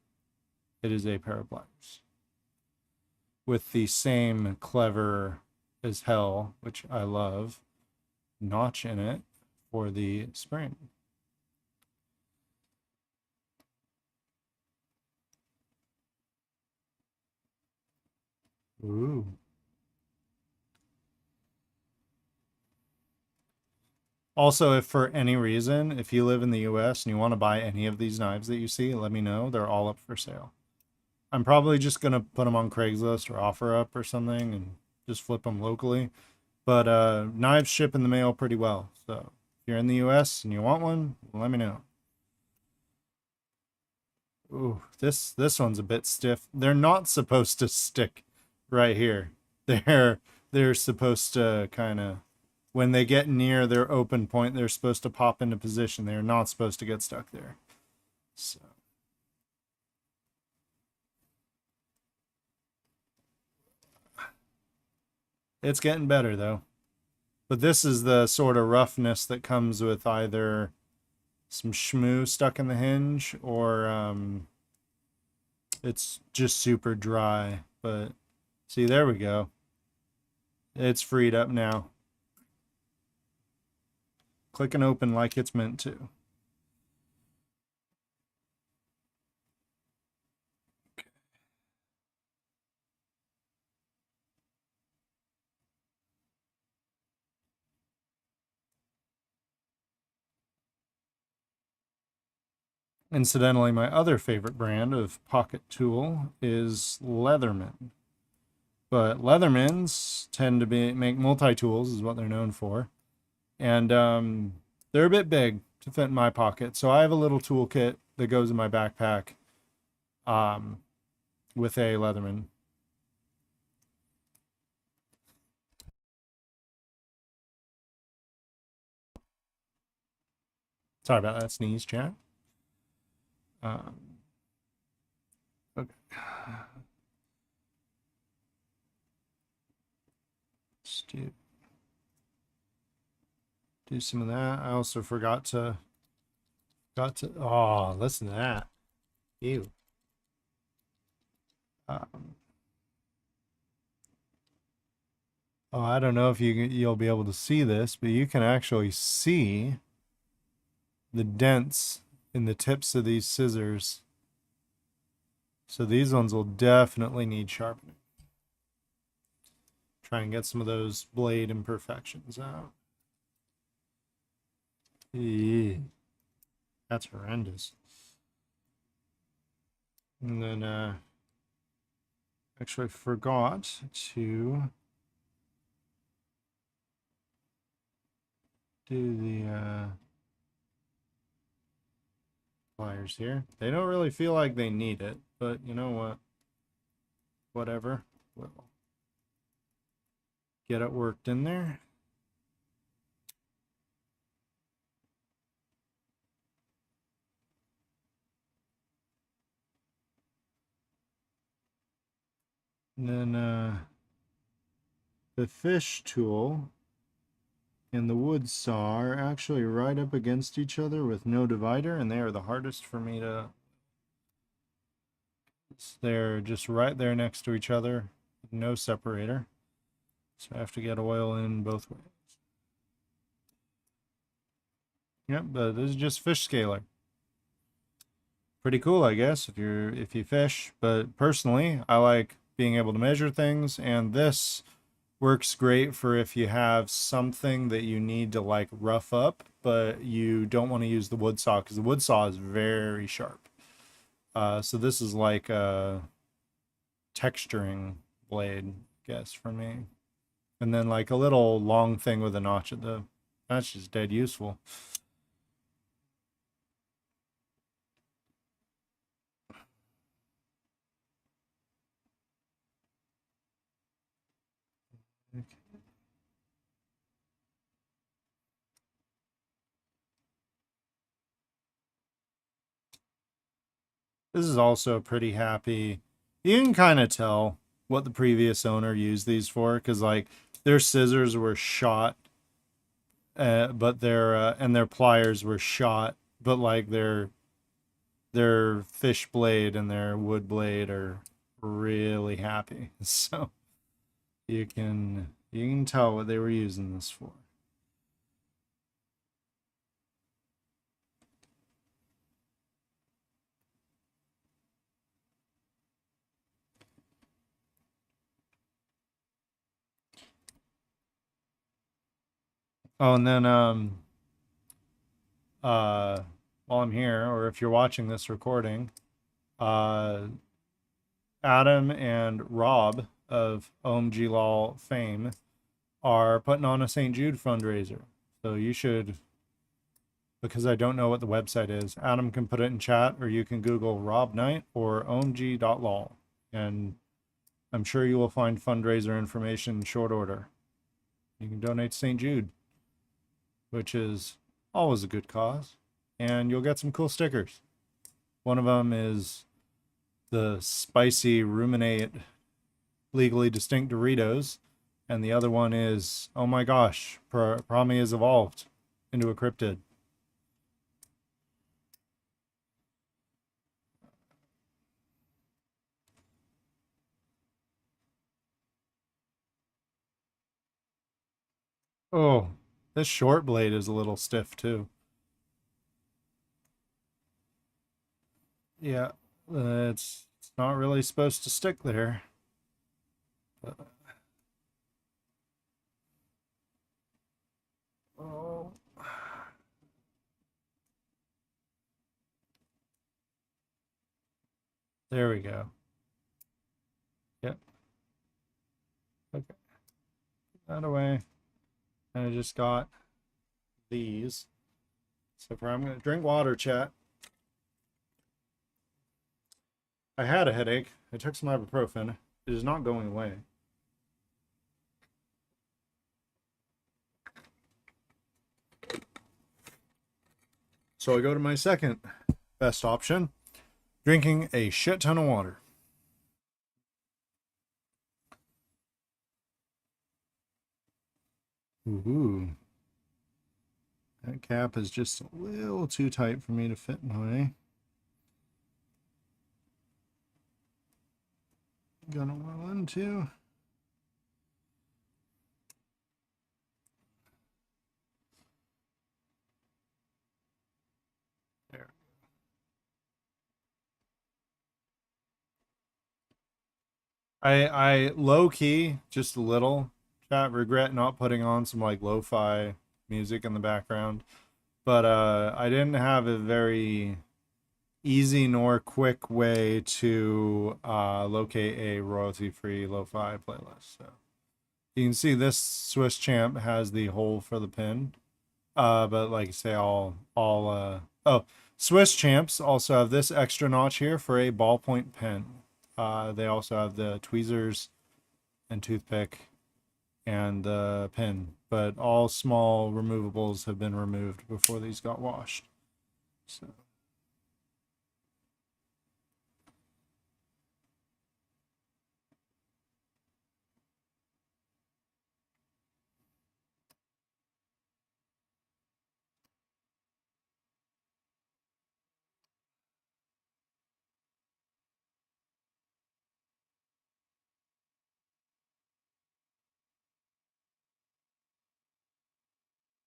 it is a pair of pliers with the same clever as hell, which I love, notch in it for the spring. Ooh. Also, if for any reason, if you live in the US and you want to buy any of these knives that you see, let me know. They're all up for sale. I'm probably just going to put them on Craigslist or OfferUp or something and just flip them locally. But knives ship in the mail pretty well. So if you're in the US and you want one, let me know. Ooh, this one's a bit stiff. They're not supposed to stick right here. They're supposed to kind of, when they get near their open point, they're supposed to pop into position. They're not supposed to get stuck there. So it's getting better though. But this is the sort of roughness that comes with either some shmoo stuck in the hinge or it's just super dry. But see, there we go. It's freed up now. Click and open like it's meant to. Incidentally, my other favorite brand of pocket tool is Leatherman. But Leathermans tend to make multi-tools is what they're known for. And they're a bit big to fit in my pocket. So I have a little toolkit that goes in my backpack with a Leatherman. Sorry about that sneeze, chat. Okay. Let's do some of that. I also forgot to oh, listen to that. Ew. Oh, I don't know if you'll be able to see this, but you can actually see the dents in the tips of these scissors. So these ones will definitely need sharpening. Try and get some of those blade imperfections out. Eee. That's horrendous. And then actually forgot to do the pliers here. They don't really feel like they need it, but you know what? Whatever. We'll get it worked in there. And then the fish tool and the wood saw are actually right up against each other with no divider, and they are the hardest for me to. They're just right there next to each other, no separator. So I have to get oil in both ways. Yep, but this is just fish scaler. Pretty cool, I guess, if you fish. But personally, I like being able to measure things, and this works great for if you have something that you need to like rough up, but you don't want to use the wood saw because the wood saw is very sharp. So this is like a texturing blade, I guess, for me. And then like a little long thing with a notch at the, that's just dead useful. Okay. This is also pretty happy. You can kind of tell what the previous owner used these for because like their scissors were shot, but their pliers were shot, but like their fish blade and their wood blade are really happy. So you can tell what they were using this for. Oh, and then while I'm here, or if you're watching this recording, uh, Adam and Rob of OMG Law fame are putting on a St. Jude fundraiser. So you should, because I don't know what the website is, Adam can put it in chat, or you can Google Rob Knight or omg.law, and I'm sure you will find fundraiser information in short order. You can donate to St. Jude, which is always a good cause, and you'll get some cool stickers. One of them is the spicy ruminate legally distinct Doritos, and the other one is, oh my gosh, Prami has evolved into a cryptid. Oh, this short blade is a little stiff too. Yeah, it's not really supposed to stick there. But, oh. There we go. Yep. Okay. Put that away. And I just got these. So far, I'm going to drink water, chat. I had a headache. I took some ibuprofen. It is not going away. So I go to my second best option, drinking a shit ton of water. Ooh. That cap is just a little too tight for me to fit my. Gonna well into. There. I low key, just a little, chat, regret not putting on some like lo-fi music in the background. But I didn't have a very easy nor quick way to locate a royalty-free lo-fi playlist. So you can see this Swiss Champ has the hole for the pin. But like I say, oh, Swiss Champs also have this extra notch here for a ballpoint pen. They also have the tweezers and toothpick and the pin, but all small removables have been removed before these got washed. So.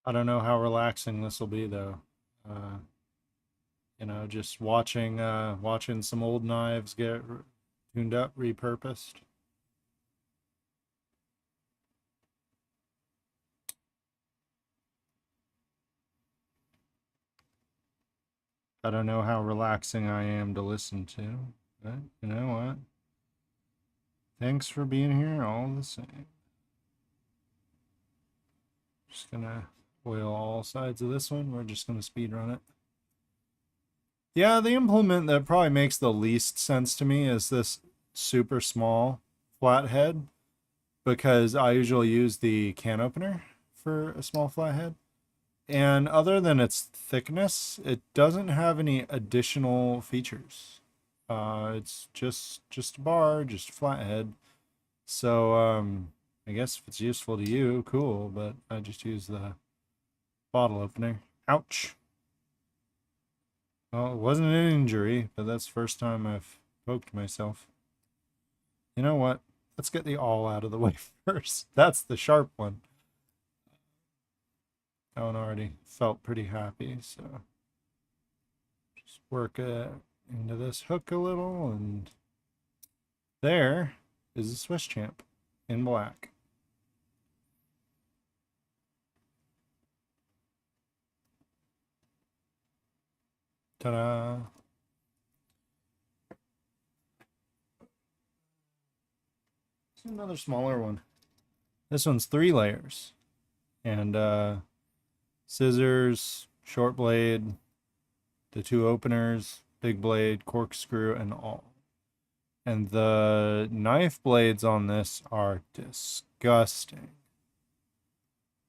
I don't know how relaxing this will be though. Uh, just watching some old knives get tuned up, repurposed. I don't know how relaxing I am to listen to, but you know what? Thanks for being here all the same. Just gonna oil all sides of this one. We're just gonna speed run it. Yeah, the implement that probably makes the least sense to me is this super small flathead, because I usually use the can opener for a small flathead. And other than its thickness, it doesn't have any additional features. It's just a bar, just a flathead. So I guess if it's useful to you, cool. But I just use the bottle opener. Ouch. Well, it wasn't an injury, but that's the first time I've poked myself. You know what? Let's get the awl out of the way first. That's the sharp one. That one already felt pretty happy, so just work it into this hook a little, and there is a Swiss Champ in black. Ta-da! Another smaller one. This one's 3 layers. And scissors, short blade, the 2 openers, big blade, corkscrew, and all. And the knife blades on this are disgusting.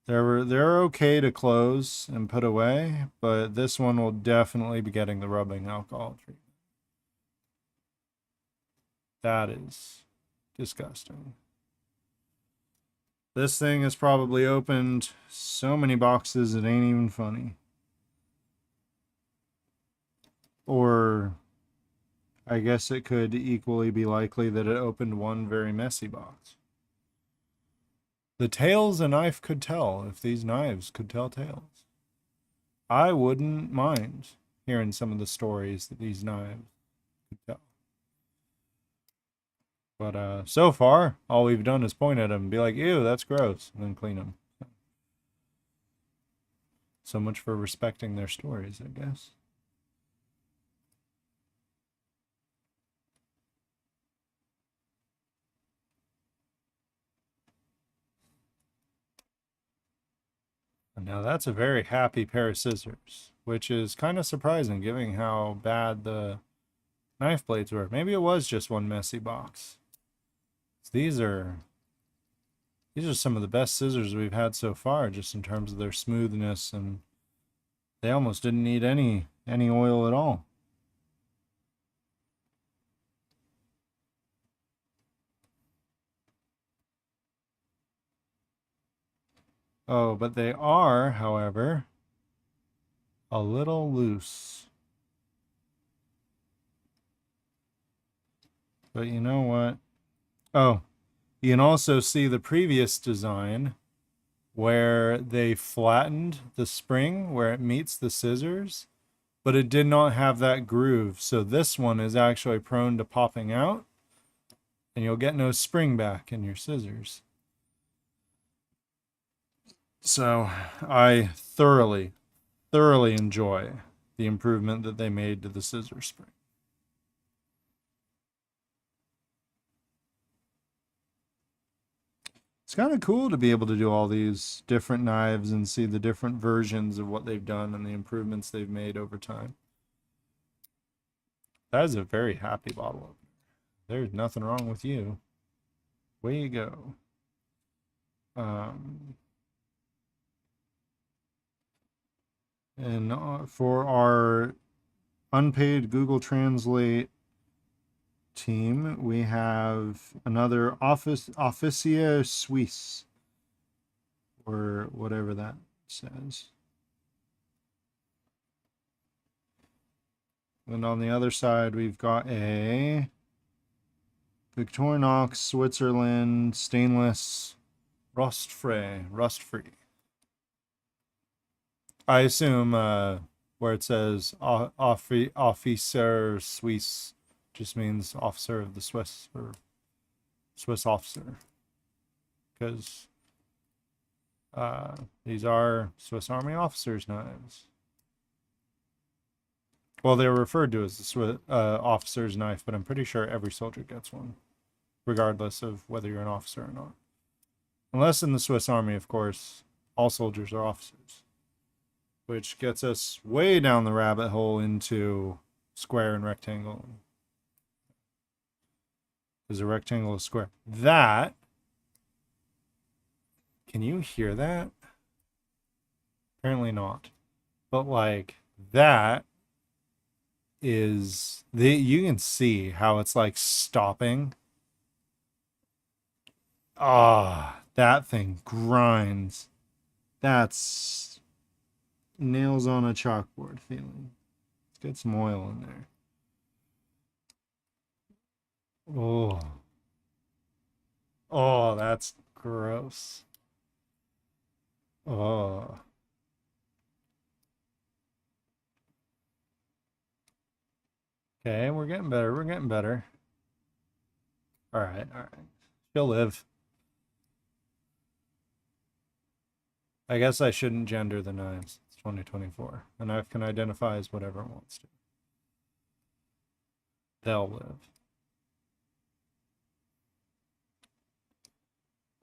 They're okay to close and put away, but this one will definitely be getting the rubbing alcohol treatment. That is disgusting. This thing has probably opened so many boxes it ain't even funny. Or I guess it could equally be likely that it opened one very messy box. The tales a knife could tell, if these knives could tell tales. I wouldn't mind hearing some of the stories that these knives could tell. But so far, all we've done is point at them and be like, ew, that's gross, and then clean them. So much for respecting their stories, I guess. And now that's a very happy pair of scissors, which is kind of surprising given how bad the knife blades were. Maybe it was just one messy box. These are some of the best scissors we've had so far, just in terms of their smoothness, and they almost didn't need any oil at all. Oh, but they are, however, a little loose. But you know what? Oh, you can also see the previous design where they flattened the spring where it meets the scissors, but it did not have that groove. So this one is actually prone to popping out, and you'll get no spring back in your scissors. So I thoroughly enjoy the improvement that they made to the scissor spring. It's kind of cool to be able to do all these different knives and see the different versions of what they've done and the improvements they've made over time. That is a very happy bottle opener. There's nothing wrong with you. Way you go. And for our unpaid Google Translate team, we have another Officia Suisse, or whatever that says. And on the other side, we've got a Victorinox Switzerland stainless rust-free. I assume where it says Officer Suisse just means officer of the Swiss, or Swiss officer, because these are Swiss Army officers' knives. Well, they're referred to as the Swiss officer's knife, but I'm pretty sure every soldier gets one, regardless of whether you're an officer or not. Unless in the Swiss Army, of course, all soldiers are officers, which gets us way down the rabbit hole into square and rectangle. Is a rectangle a square? That, can you hear that? Apparently not. But like that is you can see how it's like stopping. Ah, that thing grinds. That's nails on a chalkboard feeling. Let's get some oil in there. Oh, that's gross. Oh. Okay, we're getting better. We're getting better. All right. She'll live. I guess I shouldn't gender the knives. It's 2024. A knife can identify as whatever it wants to. they'll live.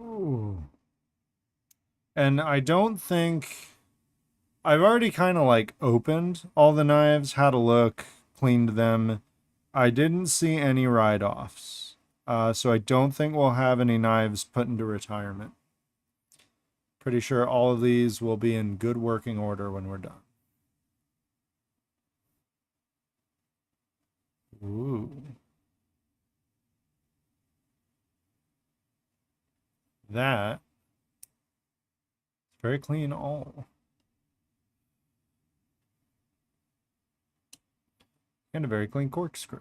Ooh. And I don't think... I've already kind of like opened all the knives, had a look, cleaned them. I didn't see any write-offs. So I don't think we'll have any knives put into retirement. Pretty sure all of these will be in good working order when we're done. Ooh. That is very clean all. And a very clean corkscrew.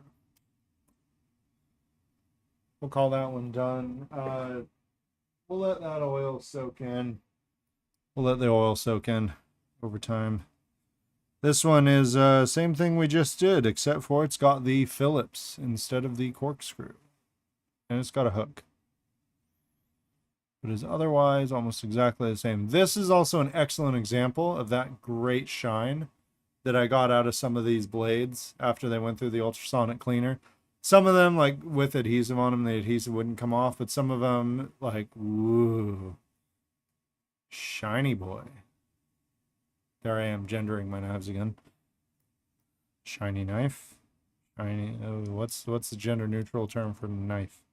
We'll call that one done. We'll let that oil soak in. We'll let the oil soak in over time. This one is same thing we just did, except for it's got the Phillips instead of the corkscrew. And it's got a hook. But is otherwise almost exactly the same. This is also an excellent example of that great shine that I got out of some of these blades after they went through the ultrasonic cleaner. Some of them, like with adhesive on them, the adhesive wouldn't come off, but some of them, like, woo, shiny boy. There I am gendering my knives again. Shiny knife. Shiny. Oh, what's the gender neutral term for knife?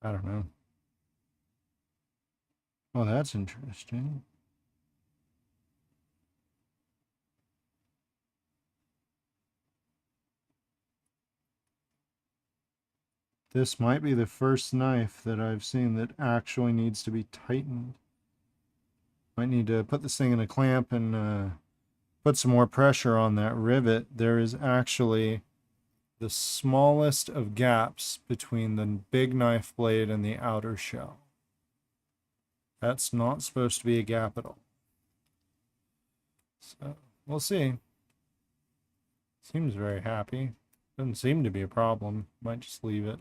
I don't know. Oh, that's interesting. This might be the first knife that I've seen that actually needs to be tightened. Might need to put this thing in a clamp and put some more pressure on that rivet. There is actually the smallest of gaps between the big knife blade and the outer shell. That's not supposed to be a gap at all. So, we'll see. Seems very happy. Doesn't seem to be a problem. Might just leave it.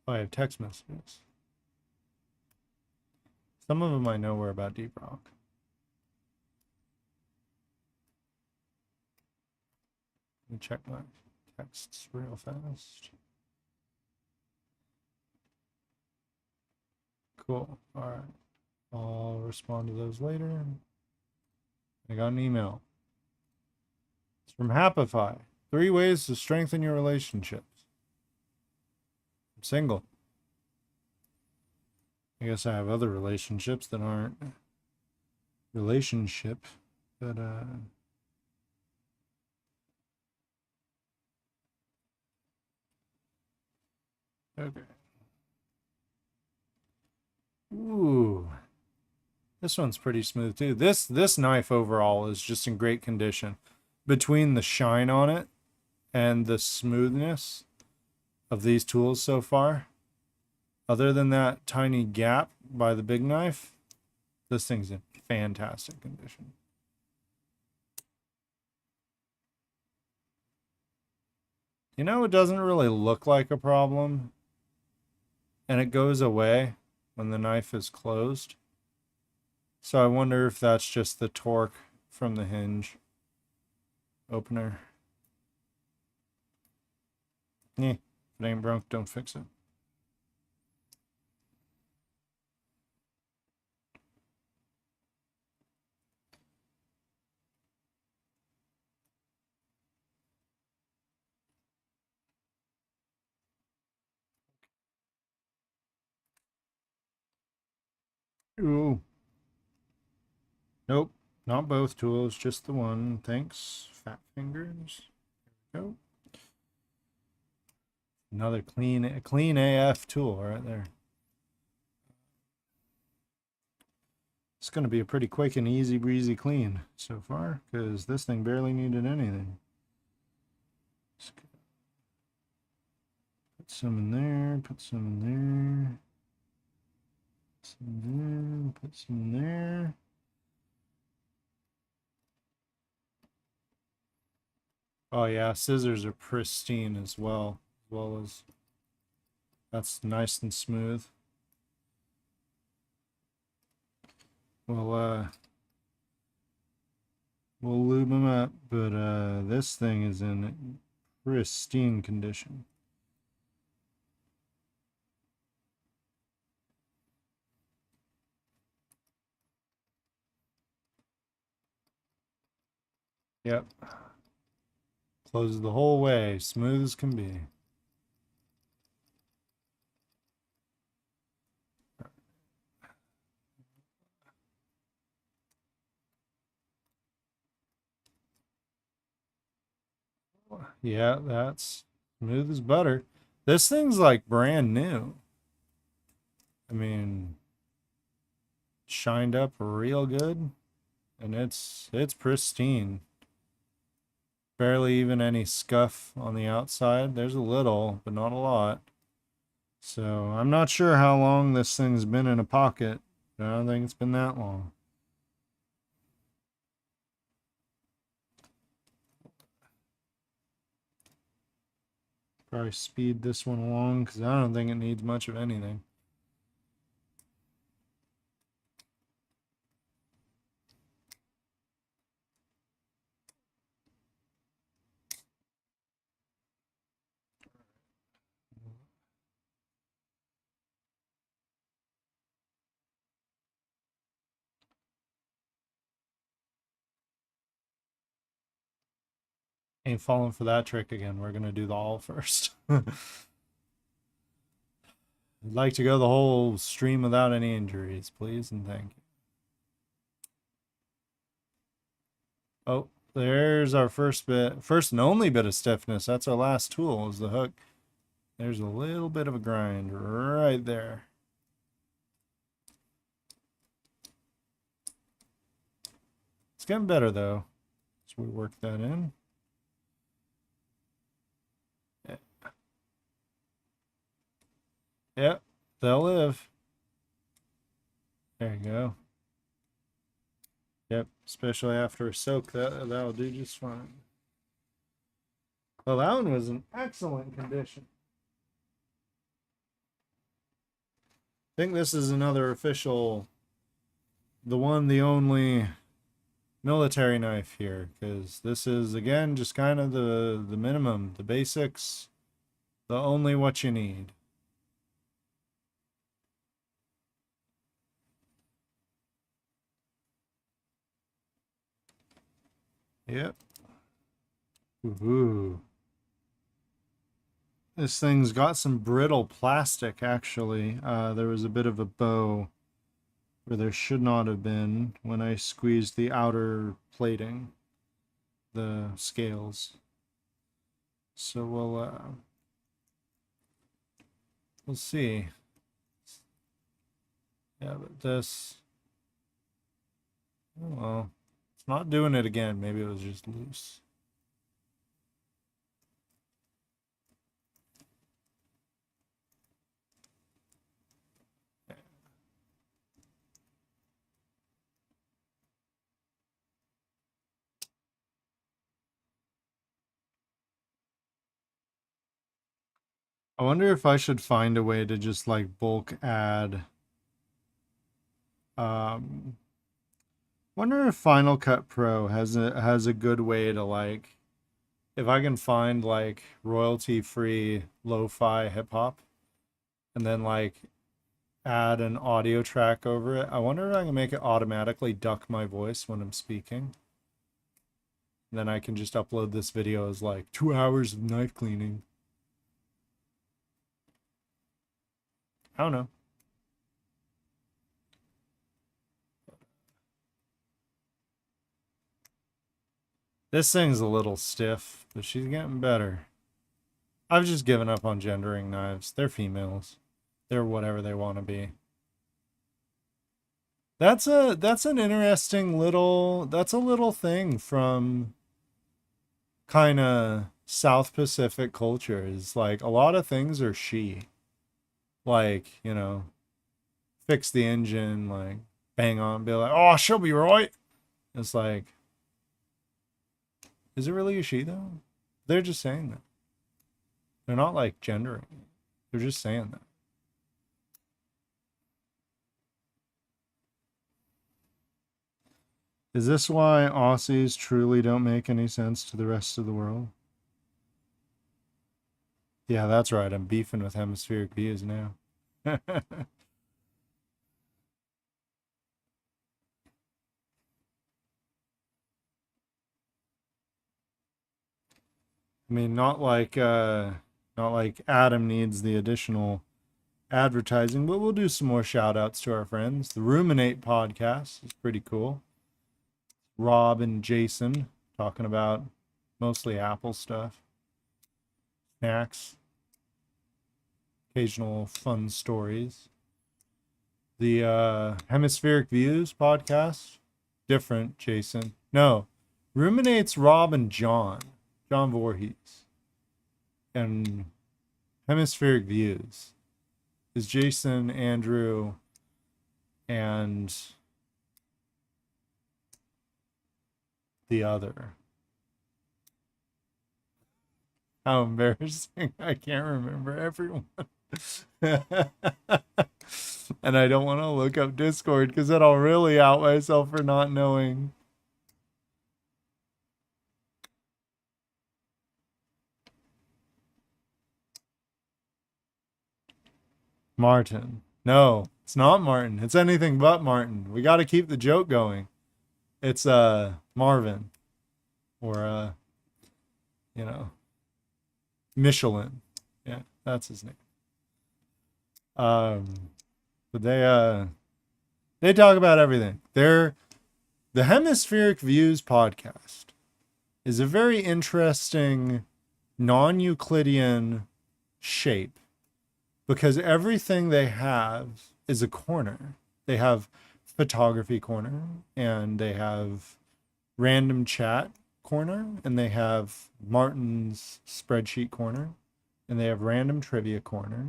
Oh, I have text messages. Some of them I know were about Deep Rock. Let me check my texts real fast. Cool. All right. I'll respond to those later. I got an email. It's from Happify. 3 ways to strengthen your relationships. I'm single. I guess I have other relationships that aren't relationship, but okay. Ooh. This one's pretty smooth too. This knife overall is just in great condition. Between the shine on it and the smoothness of these tools so far, other than that tiny gap by the big knife, this thing's in fantastic condition. You know, it doesn't really look like a problem, and it goes away when the knife is closed. So I wonder if that's just the torque from the hinge opener. Yeah, if it ain't broke, don't fix it. Ooh. Nope, not both tools, just the one. Thanks, fat fingers. There we go. Another clean AF tool right there. It's going to be a pretty quick and easy breezy clean so far, because this thing barely needed anything. Put some in there, put some in there. Some there, put some there. Oh yeah, scissors are pristine as well as that's nice and smooth. Well, we'll lube them up, but this thing is in pristine condition. Yep. Closes the whole way, smooth as can be. Yeah, that's smooth as butter. This thing's like brand new. I mean, shined up real good, and it's pristine. Barely even any scuff on the outside. There's a little, but not a lot. So I'm not sure how long this thing's been in a pocket. I don't think it's been that long. Probably speed this one along because I don't think it needs much of anything. Ain't falling for that trick again. We're gonna do the all first. I'd like to go the whole stream without any injuries, please and thank you. Oh, there's our first and only bit of stiffness. That's our last tool, is the hook. There's a little bit of a grind right there. It's getting better though. So we work that in. Yep, they'll live. There you go. Yep, especially after a soak, that'll do just fine. Well, that one was in excellent condition. I think this is another official, the one, the only military knife here, because this is, again, just kind of the minimum, the basics, the only what you need. Yep. Ooh. This thing's got some brittle plastic, actually. There was a bit of a bow where there should not have been when I squeezed the outer plating, the scales. So we'll see. Yeah, but this, oh well, it's not doing it again. Maybe it was just loose. I wonder if I should find a way to just like bulk add. Wonder if Final Cut Pro has a good way to like, if I can find like royalty free lo-fi hip hop and then like add an audio track over it. I wonder if I can make it automatically duck my voice when I'm speaking. Then I can just upload this video as like 2 hours of knife cleaning. I don't know. This thing's a little stiff, but she's getting better. I've just given up on gendering knives. They're females. They're whatever they want to be. That's an interesting little, that's a little thing from kind of South Pacific culture, is like a lot of things are she. Like, you know, fix the engine, like bang on, be like, oh, she'll be right. It's like, is it really a she though? They're just saying that. They're not like gendering it. They're just saying that. Is this why Aussies truly don't make any sense to the rest of the world? Yeah, that's right. I'm beefing with hemispheric views now. I mean, not like Adam needs the additional advertising, but we'll do some more shout outs to our friends. The Ruminate podcast is pretty cool. Rob and Jason talking about mostly Apple stuff, snacks, occasional fun stories. The Hemispheric Views podcast, different, Jason. No, Ruminates Rob and John Voorhees. And Hemispheric Views is Jason, Andrew, and the other. How embarrassing. I can't remember everyone. And I don't want to look up Discord because then I'll really out myself for not knowing. Martin. No, it's not Martin. It's anything but Martin. We got to keep the joke going. It's Marvin or you know, Michelin. Yeah, that's his name. But they talk about everything. The Hemispheric Views podcast is a very interesting non-Euclidean shape because everything they have is a corner. They have photography corner, and they have random chat corner, and they have Martin's spreadsheet corner, and they have random trivia corner,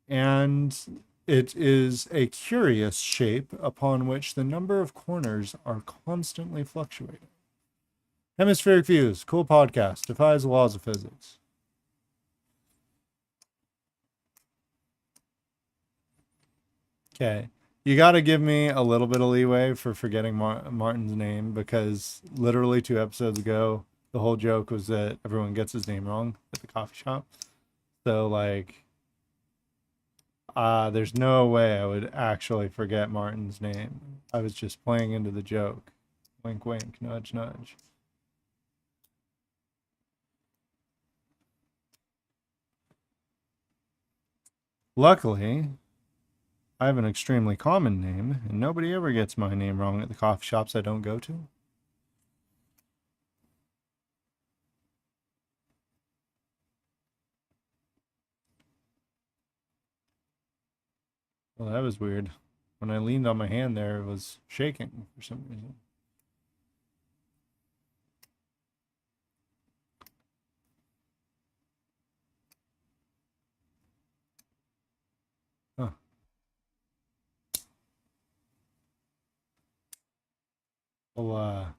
and it is a curious shape upon which the number of corners are constantly fluctuating. Hemispheric Views, cool podcast, defies the laws of physics. Okay. You got to give me a little bit of leeway for forgetting Martin's name because literally 2 episodes ago, the whole joke was that everyone gets his name wrong at the coffee shop. So, like, there's no way I would actually forget Martin's name. I was just playing into the joke. Wink, wink, nudge, nudge. Luckily, I have an extremely common name, and nobody ever gets my name wrong at the coffee shops I don't go to. Well, that was weird. When I leaned on my hand there, it was shaking for some reason. Huh. Well,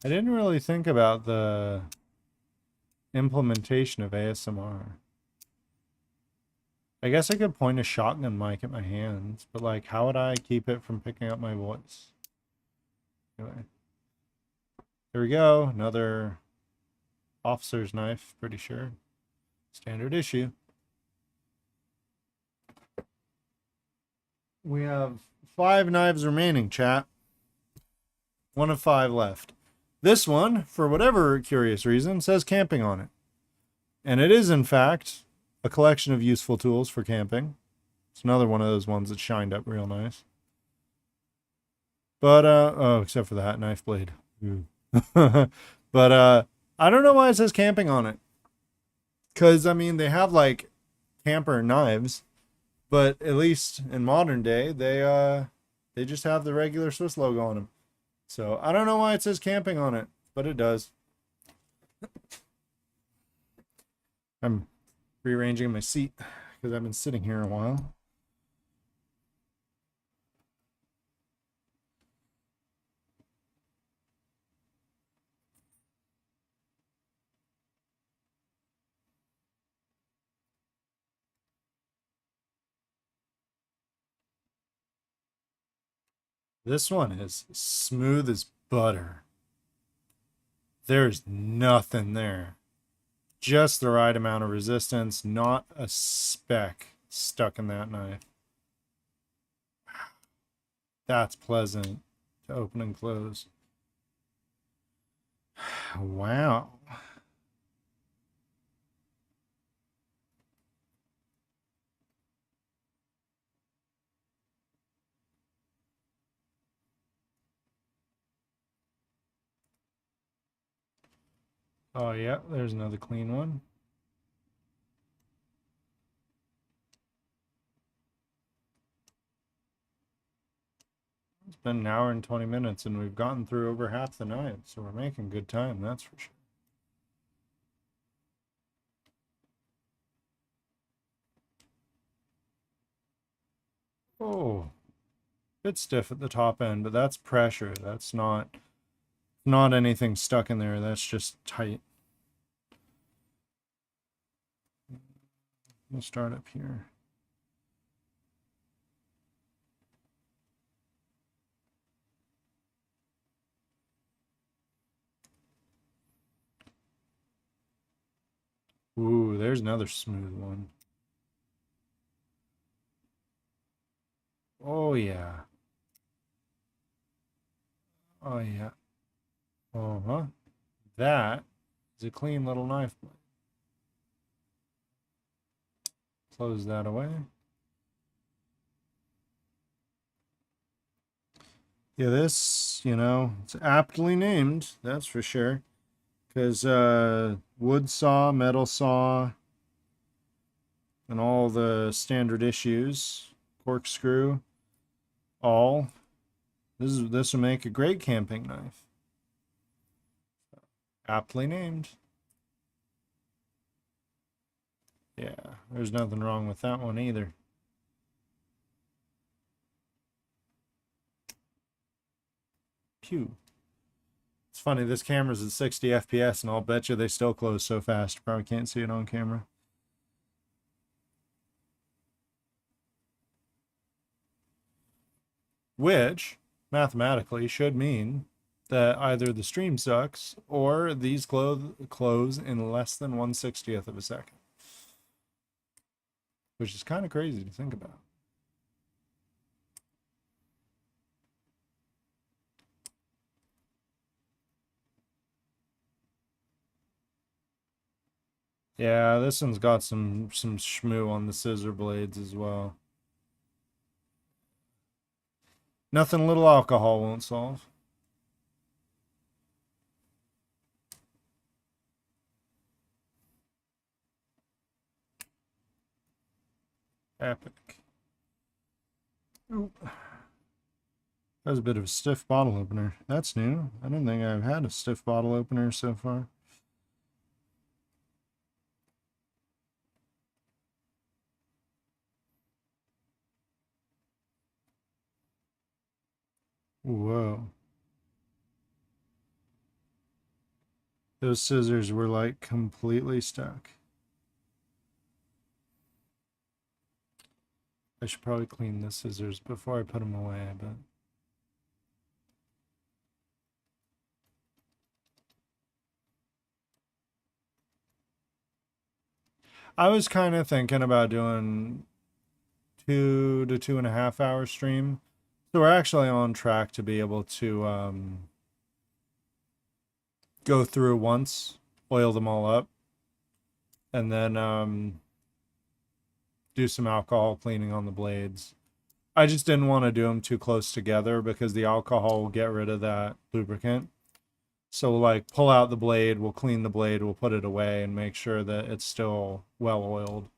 I didn't really think about the implementation of ASMR. I guess I could point a shotgun mic at my hands, but like, how would I keep it from picking up my voice? Anyway, here we go. Another officer's knife, pretty sure. Standard issue. We have 5 knives remaining, chat. 1 of 5 left. This one, for whatever curious reason, says camping on it. And it is, in fact, a collection of useful tools for camping. It's another one of those ones that shined up real nice. But, oh, except for that knife blade. But, I don't know why it says camping on it. Because, I mean, they have, like, camper knives. But at least in modern day, they just have the regular Swiss logo on them. So I don't know why it says camping on it, but it does. I'm rearranging my seat because I've been sitting here a while. This one is smooth as butter. There's nothing there. Just the right amount of resistance, not a speck stuck in that knife. That's pleasant to open and close. Wow. Oh, yeah, there's another clean one. It's been an hour and 20 minutes, and we've gotten through over half the night, so we're making good time, that's for sure. Oh, bit stiff at the top end, but that's pressure. That's not anything stuck in there. That's just tight. We'll start up here. Ooh, there's another smooth one. Oh, yeah. Oh, yeah. Uh-huh. That is a clean little knife blade. Close that away. Yeah, this, you know, it's aptly named, that's for sure. Because wood saw, metal saw, and all the standard issues, corkscrew, all. This will make a great camping knife. Aptly named. Yeah, there's nothing wrong with that one either. Pew. It's funny, this camera's at 60 FPS, and I'll bet you they still close so fast. You probably can't see it on camera. Which, mathematically, should mean that either the stream sucks or these close in less than 1/60th of a second. Which is kind of crazy to think about. Yeah, this one's got some shmoo on the scissor blades as well. Nothing a little alcohol won't solve. Epic. Oop. That was a bit of a stiff bottle opener. That's new. I don't think I've had a stiff bottle opener so far. Whoa. Those scissors were like completely stuck. I should probably clean the scissors before I put them away, but I was kind of thinking about doing 2 to 2.5 hour stream. So we're actually on track to be able to go through once, oil them all up, and then do some alcohol cleaning on the blades. I just didn't want to do them too close together because the alcohol will get rid of that lubricant. So we'll like pull out the blade, we'll clean the blade, we'll put it away and make sure that it's still well oiled.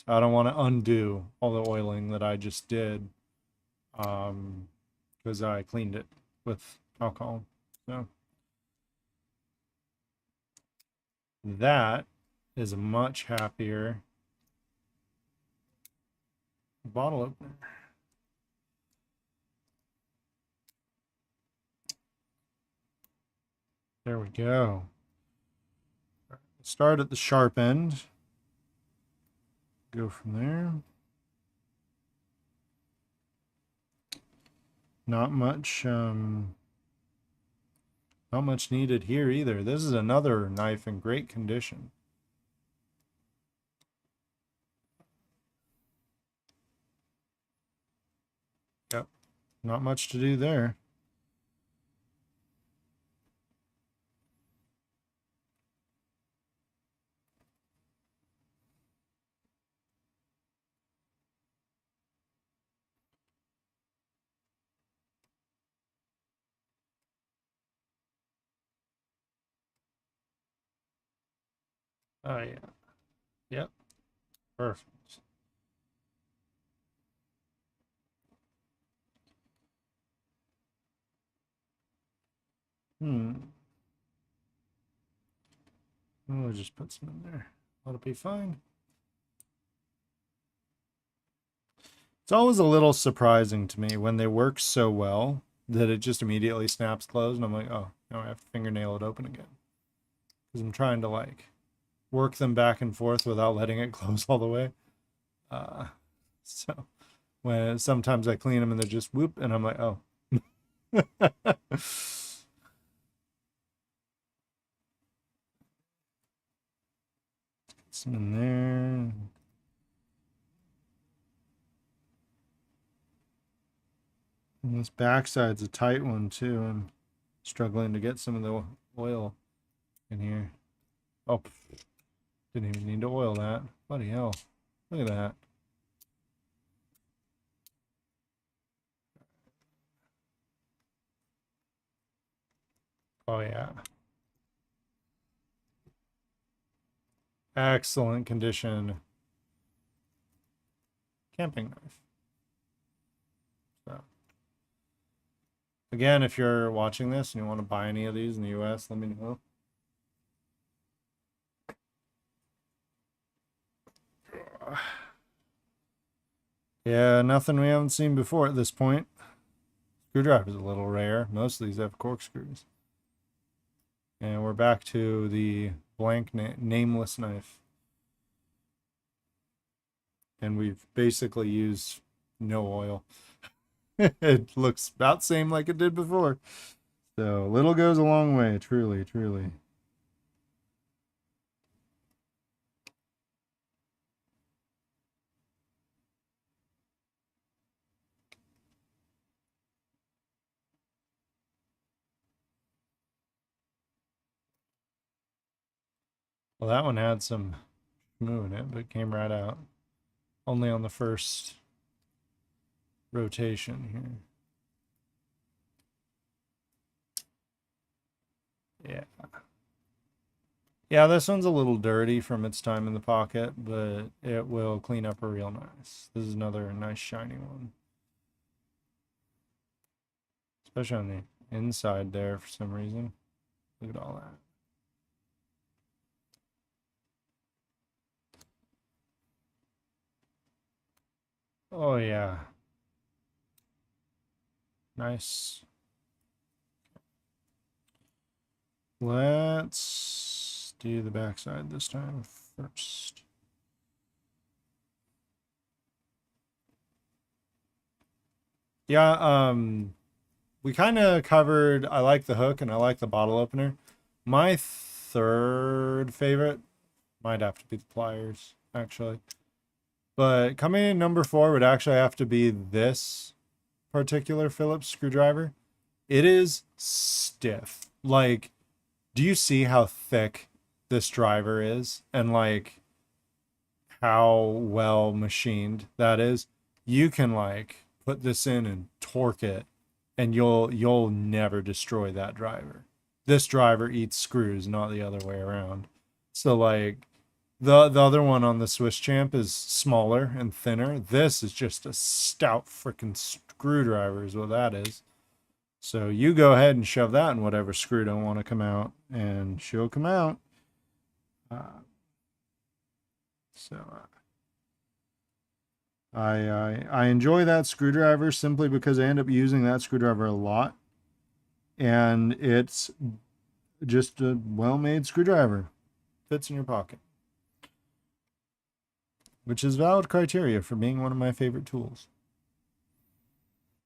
I don't want to undo all the oiling that I just did because I cleaned it with alcohol. So that is a much happier bottle opener. There we go. Start at the sharp end. Go from there. Not much needed here either. This is another knife in great condition. Yep. Not much to do there. Oh yeah. Yep. Perfect. We'll just put some in there. That'll be fine. It's always a little surprising to me when they work so well that it just immediately snaps closed, and I'm like, oh, now I have to fingernail it open again. Because I'm trying to like work them back and forth without letting it close all the way. So when sometimes I clean them and they're just whoop, and I'm like, oh. Some in there. And this backside's a tight one too. I'm struggling to get some of the oil in here. Oh, didn't even need to oil that. Bloody hell. Look at that. Oh yeah. Excellent condition camping knife. So again, if you're watching this and you want to buy any of these in the US, let me know. Yeah, nothing we haven't seen before at this point. Screwdriver's a little rare. Most of these have corkscrews. And we're back to the blank nameless knife. And we've basically used no oil. It looks about the same like it did before. So little goes a long way, truly, truly. Well, that one had some schmoo in it, but it came right out. Only on the first rotation here. Yeah. Yeah, this one's a little dirty from its time in the pocket, but it will clean up real nice. This is another nice shiny one. Especially on the inside there for some reason. Look at all that. Oh yeah. Nice. Let's do the backside this time first. Yeah, we kind of covered, I like the hook and I like the bottle opener. My third favorite might have to be the pliers, actually. But coming in number 4 would actually have to be this particular Phillips screwdriver. It is stiff. Like, do you see how thick this driver is? And like how well machined that is? You can like put this in and torque it and you'll never destroy that driver. This driver eats screws, not the other way around. So like the other one on the Swiss Champ is smaller and thinner. This is just a stout freaking screwdriver is what that is. So you go ahead and shove that in whatever screw don't want to come out, and she'll come out. I enjoy that screwdriver simply because I end up using that screwdriver a lot, and it's just a well-made screwdriver. Fits in your pocket, which is valid criteria for being one of my favorite tools.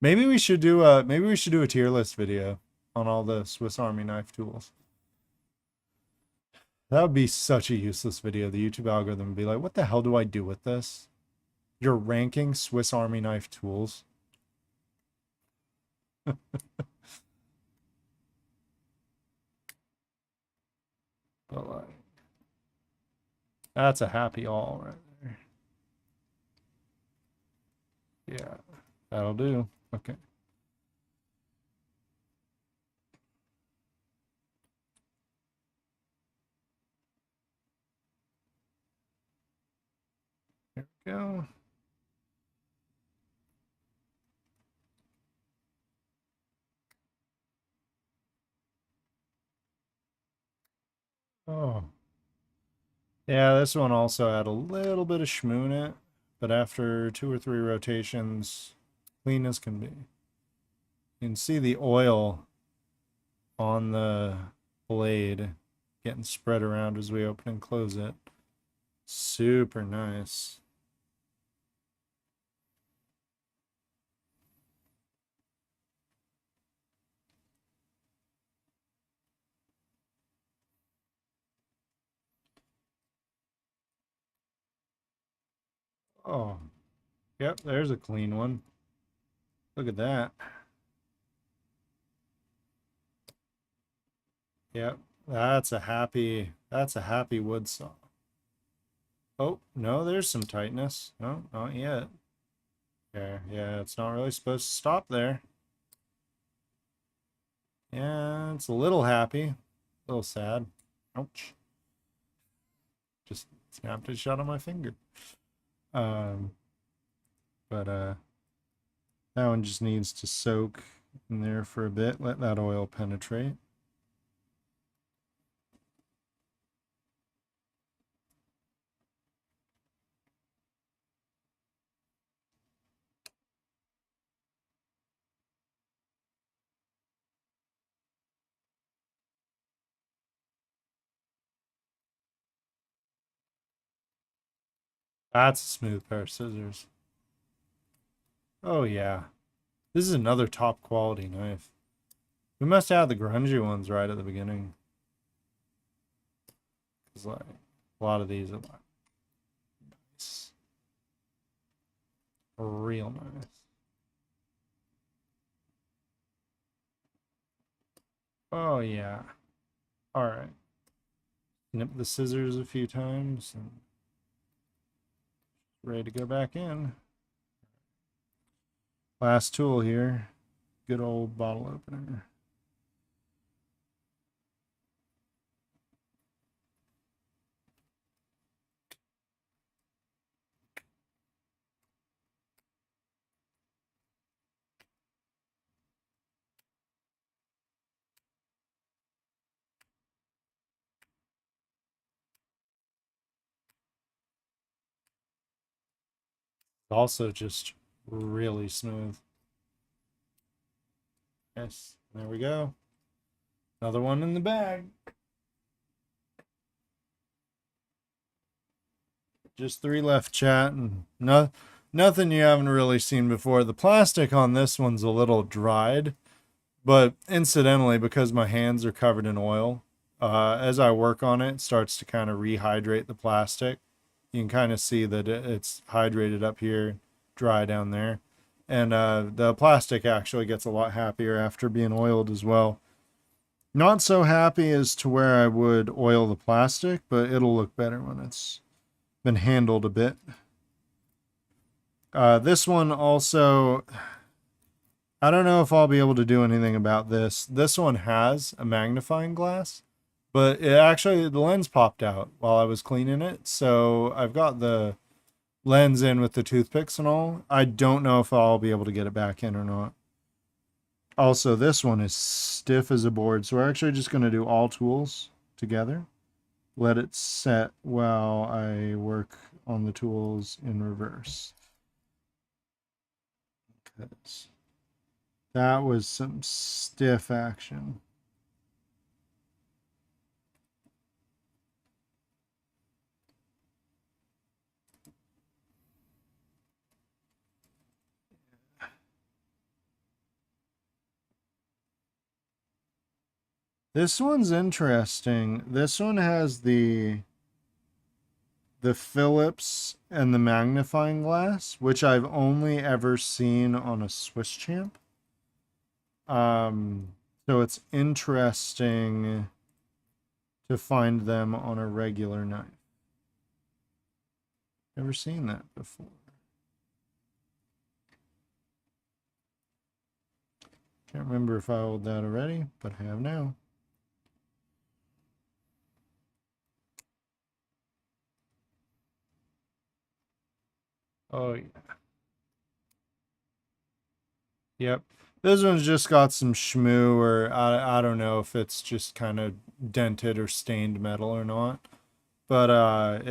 Maybe we should do a tier list video on all the Swiss Army knife tools. That would be such a useless video. The YouTube algorithm would be like, what the hell do I do with this? You're ranking Swiss Army knife tools. But like, that's a happy all right there. Yeah, that'll do. Okay. There we go. Oh. Yeah, this one also had a little bit of shmoo in it, but after 2 or 3 rotations, clean as can be. You can see the oil on the blade getting spread around as we open and close it. Super nice. Oh, yep, there's a clean one. Look at that. Yep, that's a happy wood saw. Oh, no, there's some tightness. No, not yet. Yeah, it's not really supposed to stop there. Yeah, it's a little happy, a little sad. Ouch. Just snapped it shut on my finger. But that one just needs to soak in there for a bit, let that oil penetrate. That's a smooth pair of scissors. Oh yeah. This is another top quality knife. We must have the grungy ones right at the beginning. Cause like a lot of these are like nice. Real nice. Oh yeah. Alright. Snip the scissors a few times and ready to go back in. Last tool here. Good old bottle opener. Also just really smooth. Yes, there we go. Another one in the bag. Just 3 left, chat, and nothing you haven't really seen before. The plastic on this one's a little dried, but incidentally, because my hands are covered in oil, as I work on it, it starts to kind of rehydrate the plastic. You can kind of see that it's hydrated up here, dry down there. And the plastic actually gets a lot happier after being oiled as well. Not so happy as to where I would oil the plastic, but it'll look better when it's been handled a bit. This one also, I don't know if I'll be able to do anything about this. This one has a magnifying glass, but it actually, the lens popped out while I was cleaning it. So I've got the lens in with the toothpicks and all. I don't know if I'll be able to get it back in or not. Also, this one is stiff as a board. So we're actually just going to do all tools together. Let it set while I work on the tools in reverse. Because that was some stiff action. This one's interesting. This one has the Phillips and the magnifying glass, which I've only ever seen on a Swiss Champ. So it's interesting to find them on a regular knife. Never seen that before. Can't remember if I hold that already, but I have now. Oh, yeah. Yep. This one's just got some shmoo, or I don't know if it's just kind of dented or stained metal or not. But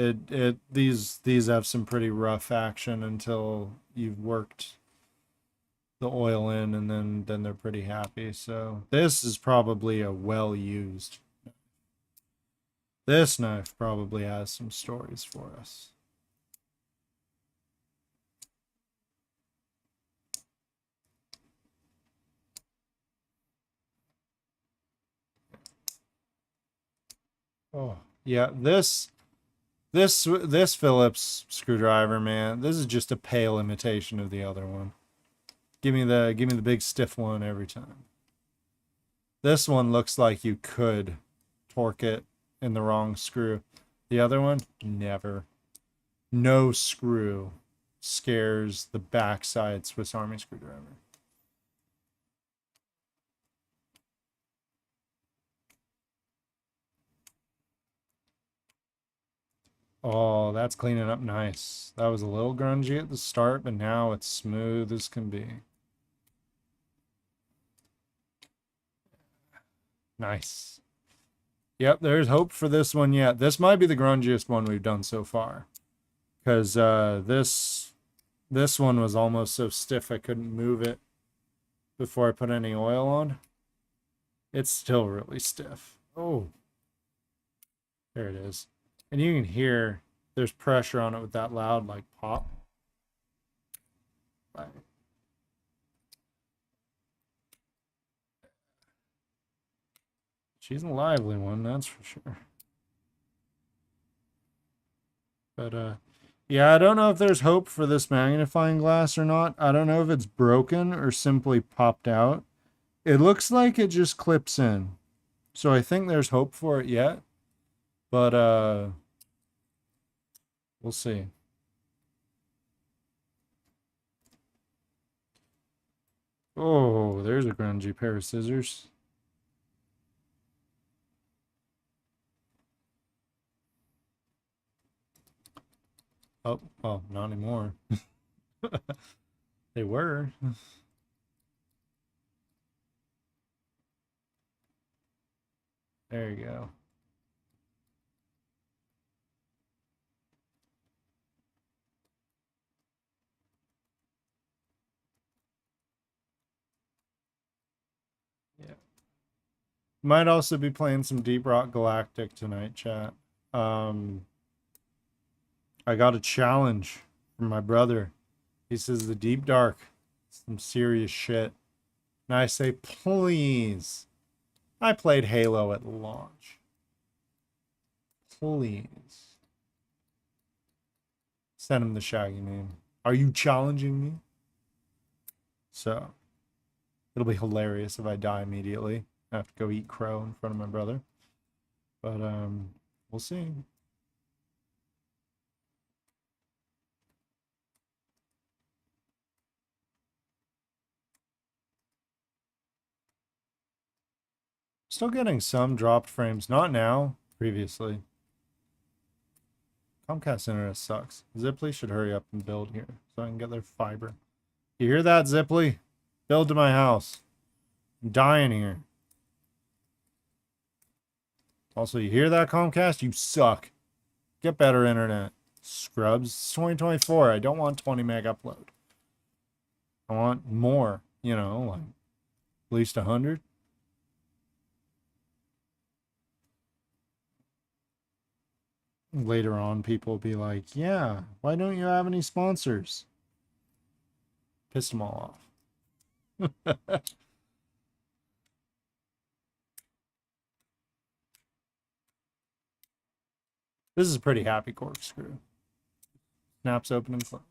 these have some pretty rough action until you've worked the oil in, and then they're pretty happy. So this is probably a well used. This knife probably has some stories for us. Oh yeah, this Phillips screwdriver, man, this is just a pale imitation of the other one. Give me the big stiff one every time. This one looks like you could torque it in the wrong screw. The other one, never. No screw scares the backside Swiss Army screwdriver. Oh, that's cleaning up nice. That was a little grungy at the start, but now it's smooth as can be. Nice. Yep, there's hope for this one yet. This might be the grungiest one we've done so far. Because this one was almost so stiff I couldn't move it before I put any oil on. It's still really stiff. Oh, there it is. And you can hear there's pressure on it with that loud like pop. Right. She's a lively one, that's for sure. But yeah, I don't know if there's hope for this magnifying glass or not. I don't know if it's broken or simply popped out. It looks like it just clips in. So I think there's hope for it yet. But we'll see. Oh, there's a grungy pair of scissors. Oh, well, not anymore. They were. There you go. Yeah. Might also be playing some Deep Rock Galactic tonight, chat. I got a challenge from my brother. He says the Deep Dark, some serious shit. And I say, please. I played Halo at launch. Please. Send him the Shaggy meme. Are you challenging me? So, it'll be hilarious if I die immediately. I have to go eat crow in front of my brother. But, we'll see. Still getting some dropped frames. Not now. Previously. Comcast internet sucks. Ziply should hurry up and build here so I can get their fiber. You hear that, Ziply? Build to my house. I'm dying here. Also, you hear that, Comcast? You suck. Get better internet. Scrubs. It's 2024. I don't want 20 meg upload. I want more. You know, like at least 100. Later on, people will be like, yeah, why don't you have any sponsors? Pissed them all off. This is a pretty happy corkscrew. Snaps open and closed.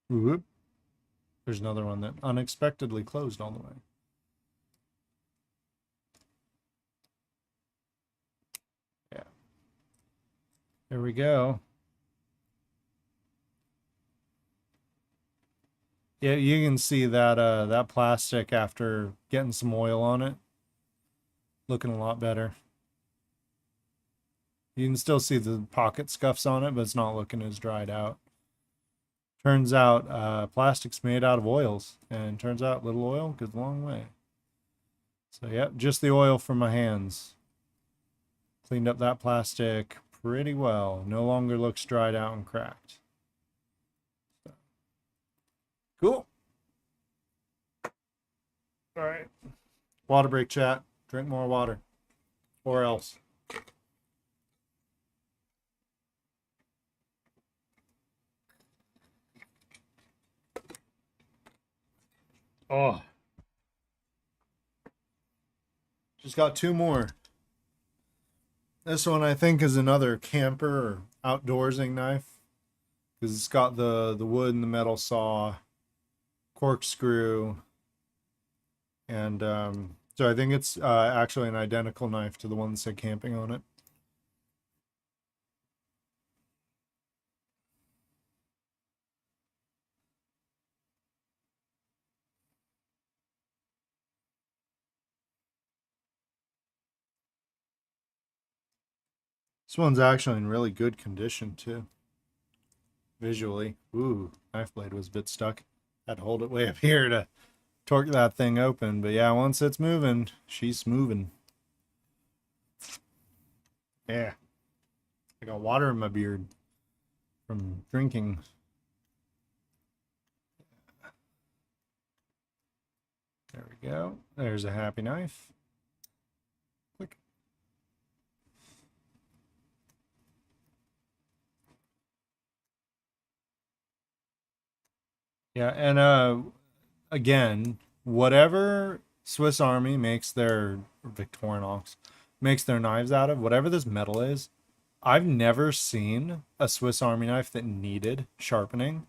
Whoop. There's another one that unexpectedly closed all the way. Yeah. There we go. Yeah, you can see that that plastic after getting some oil on it looking a lot better. You can still see the pocket scuffs on it, but it's not looking as dried out. Turns out plastic's made out of oils, and turns out little oil goes a long way. So yep, just the oil from my hands. Cleaned up that plastic pretty well. No longer looks dried out and cracked. So. Cool. All right. Water break, chat. Drink more water. Or else. Oh. Just got two more. This one I think is another camper or outdoorsing knife. Because it's got the wood and the metal saw, corkscrew, and so I think it's actually an identical knife to the one that said camping on it. This one's actually in really good condition too. Visually. Ooh, knife blade was a bit stuck. Had to hold it way up here to torque that thing open. But yeah, once it's moving, she's moving. Yeah. I got water in my beard from drinking. There we go. There's a happy knife. Click. Yeah, and again, whatever Swiss Army makes their Victorinox makes their knives out of, whatever this metal is, I've never seen a Swiss Army knife that needed sharpening.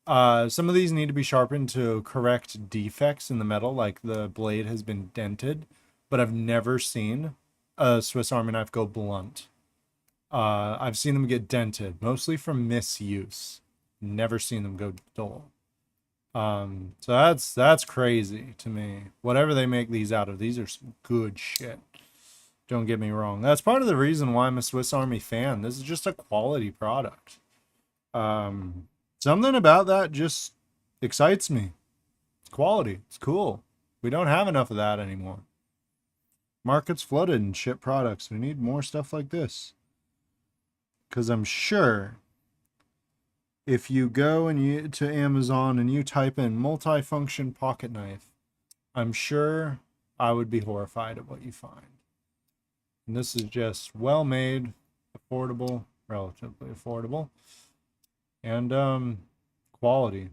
Some of these need to be sharpened to correct defects in the metal, like the blade has been dented, but I've never seen a Swiss Army knife go blunt. I've seen them get dented, mostly from misuse. Never seen them go dull. So that's crazy to me. Whatever they make these out of, these are some good shit. Don't get me wrong. That's part of the reason why I'm a Swiss Army fan. This is just a quality product. Something about that just excites me. It's quality. It's cool. We don't have enough of that anymore. Market's flooded in shit products. We need more stuff like this. Because I'm sure if you go and to Amazon and you type in multifunction pocket knife, I'm sure I would be horrified at what you find. And this is just well made, affordable, relatively affordable, and quality.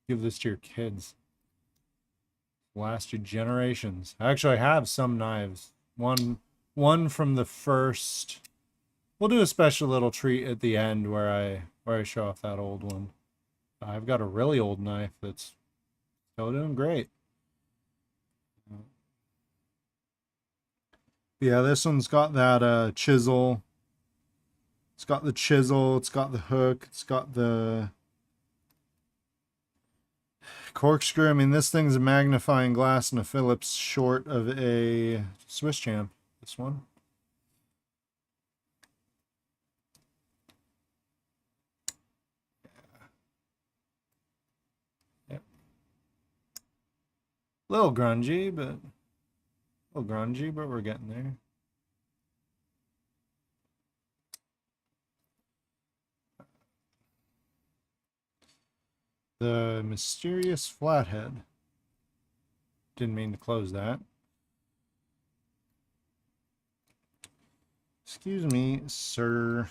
Give this to your kids. Last you generations. I actually have some knives. One from the first. We'll do a special little treat at the end where I show off that old one. I've got a really old knife that's still doing great. Yeah, this one's got that chisel. It's got the chisel, it's got the hook, it's got the corkscrew. I mean, this thing's a magnifying glass and a Phillips short of a Swiss Champ. This one. Yep. Little grungy, but we're getting there. The mysterious flathead. Didn't mean to close that. Excuse me, sir.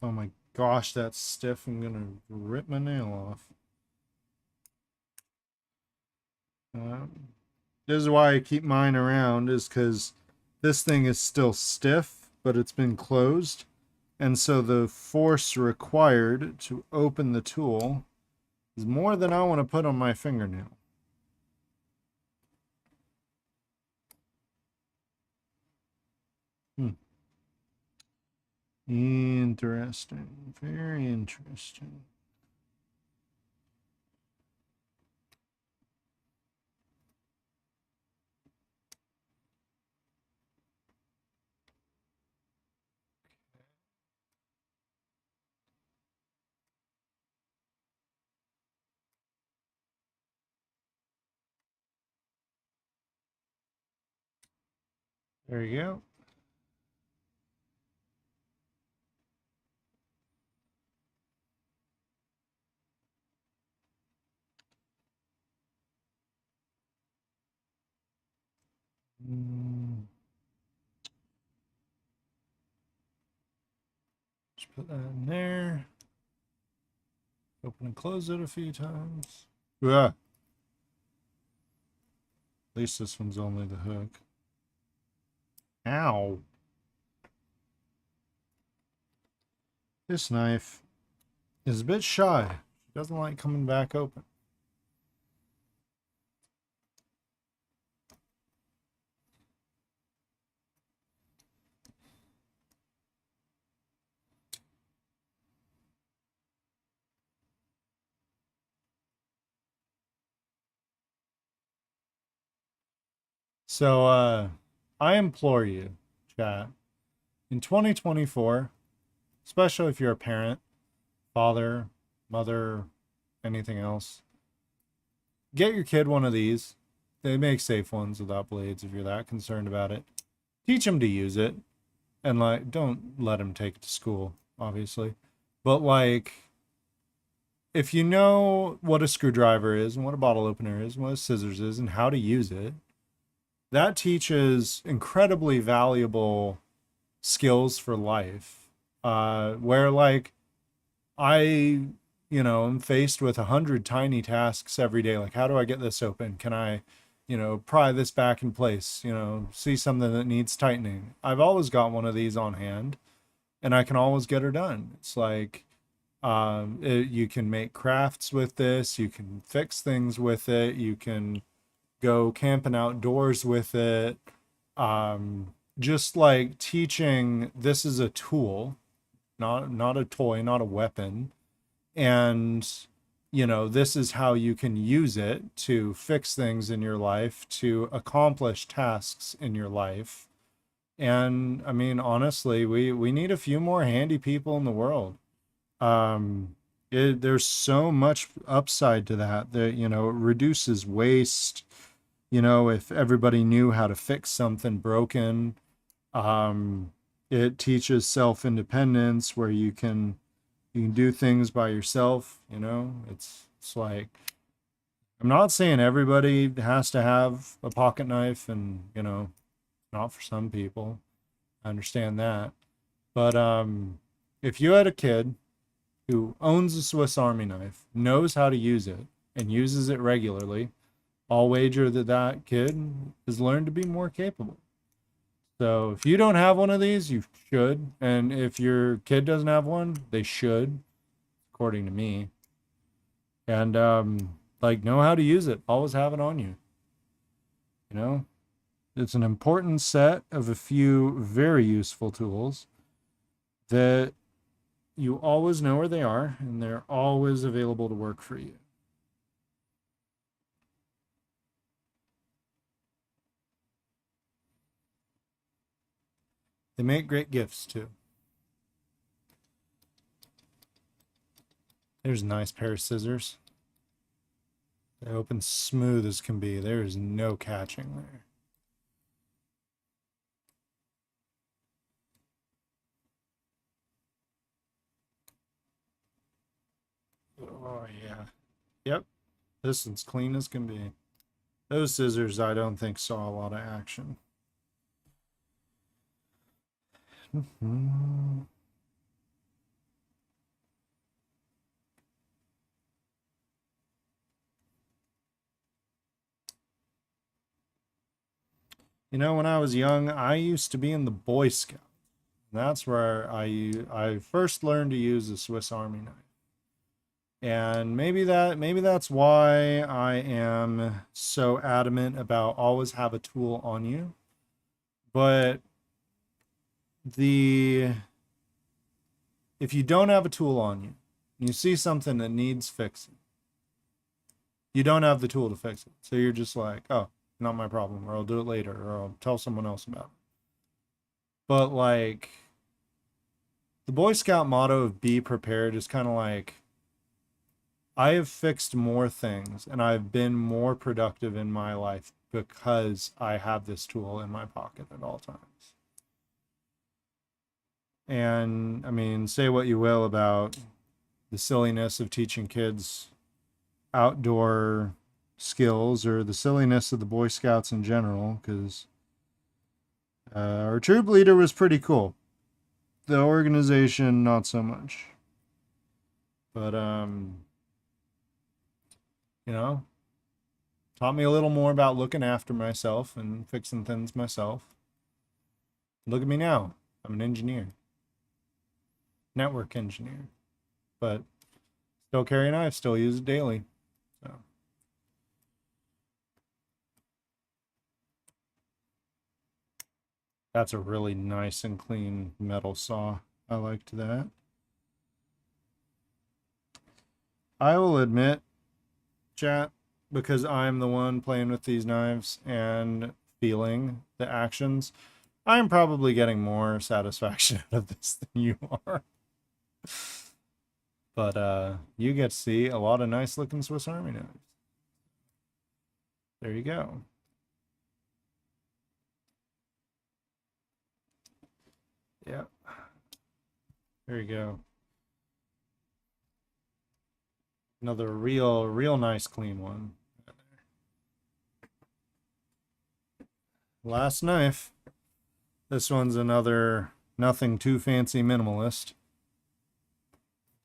Oh my Gosh, that's stiff. I'm gonna rip my nail off. This is why I keep mine around, is because this thing is still stiff, but it's been closed. And so the force required to open the tool is more than I want to put on my fingernail. Interesting. Very interesting. There you go. Just put that in there. Open and close it a few times. Yeah. At least this one's only the hook. Ow. This knife is a bit shy. She doesn't like coming back open. So, I implore you, chat, in 2024, especially if you're a parent, father, mother, anything else, get your kid one of these. They make safe ones without blades if you're that concerned about it. Teach him to use it. And, like, don't let him take it to school, obviously. But, like, if you know what a screwdriver is and what a bottle opener is and what a scissors is and how to use it, that teaches incredibly valuable skills for life. Where, like, I, am faced with 100 tiny tasks every day. Like, how do I get this open? Can I, pry this back in place? See something that needs tightening. I've always got one of these on hand, and I can always get her done. It's like, you can make crafts with this. You can fix things with it. You can go camping outdoors with it. Just like teaching, this is a tool, not a toy, not a weapon. And, this is how you can use it to fix things in your life, to accomplish tasks in your life. And I mean, honestly, we need a few more handy people in the world. There's so much upside to that it reduces waste. If everybody knew how to fix something broken, it teaches self-independence where you can do things by yourself. It's like, I'm not saying everybody has to have a pocket knife, and not for some people. I understand that. But if you had a kid who owns a Swiss Army knife, knows how to use it, and uses it regularly, I'll wager that that kid has learned to be more capable. So if you don't have one of these, you should. And if your kid doesn't have one, they should, according to me. And like, know how to use it. Always have it on you. It's an important set of a few very useful tools that you always know where they are, and they're always available to work for you. They make great gifts too. There's a nice pair of scissors. They open smooth as can be. There is no catching there. Oh, yeah. Yep. This one's clean as can be. Those scissors, I don't think, saw a lot of action. You know, when I was young, I used to be in the Boy Scout. That's where I first learned to use the Swiss Army knife. And maybe that's why I am so adamant about always have a tool on you. But the if you don't have a tool on you, and you see something that needs fixing, you don't have the tool to fix it. So you're just like, oh, not my problem, or I'll do it later, or I'll tell someone else about it. But like the Boy Scout motto of be prepared is kind of like I have fixed more things and I've been more productive in my life because I have this tool in my pocket at all times. And I mean, say what you will about the silliness of teaching kids outdoor skills or the silliness of the Boy Scouts in general, because our troop leader was pretty cool. The organization, not so much. But, you know, taught me a little more about looking after myself and fixing things myself. Look at me now. I'm an engineer, network engineer, but still carry a knife, still use it daily. So that's a really nice and clean metal saw. I liked that. I will admit, chat, because I'm the one playing with these knives and feeling the actions, I'm probably getting more satisfaction out of this than you are. But you get to see a lot of nice looking Swiss Army knives. There you go. Yeah. There you go. Another real nice clean one. Last knife. This one's another nothing too fancy minimalist.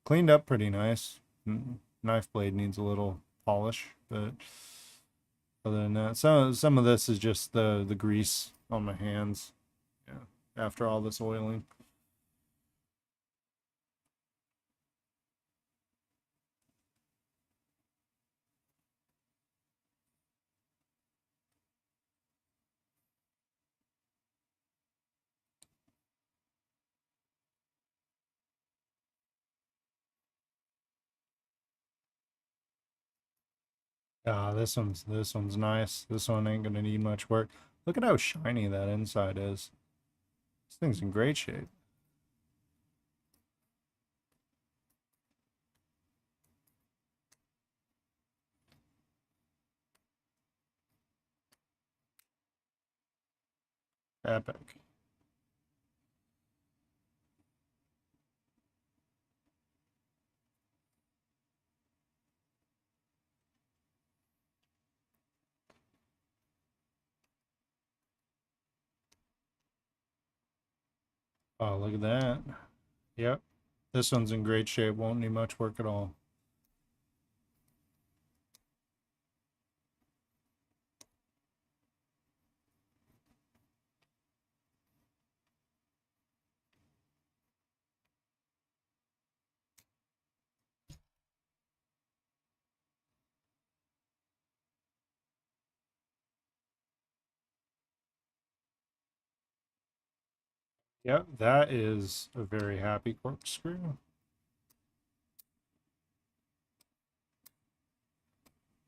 Cleaned up pretty nice. Knife blade needs a little polish, but other than that, some of this is just the grease on my hands. Yeah, after all this oiling. Ah, this one's nice. This one ain't gonna need much work. Look at how shiny that inside is. This thing's in great shape. Epic. Oh, look at that. Yep. This one's in great shape. Won't need much work at all. Yep, that is a very happy corkscrew.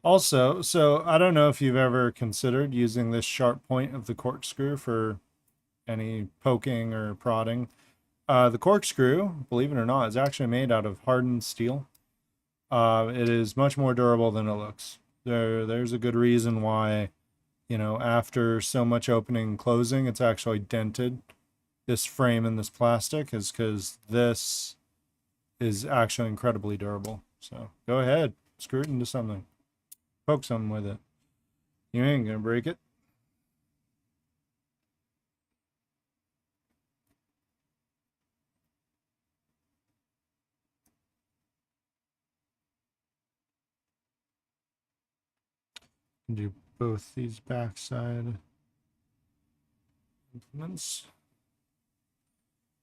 Also, so I don't know if you've ever considered using this sharp point of the corkscrew for any poking or prodding. The corkscrew, believe it or not, is actually made out of hardened steel. It is much more durable than it looks. There's a good reason why, you know, after so much opening and closing, it's actually dented. This frame and this plastic is because this is actually incredibly durable. So go ahead, screw it into something, poke something with it. You ain't gonna break it. Do both these backside. Implements.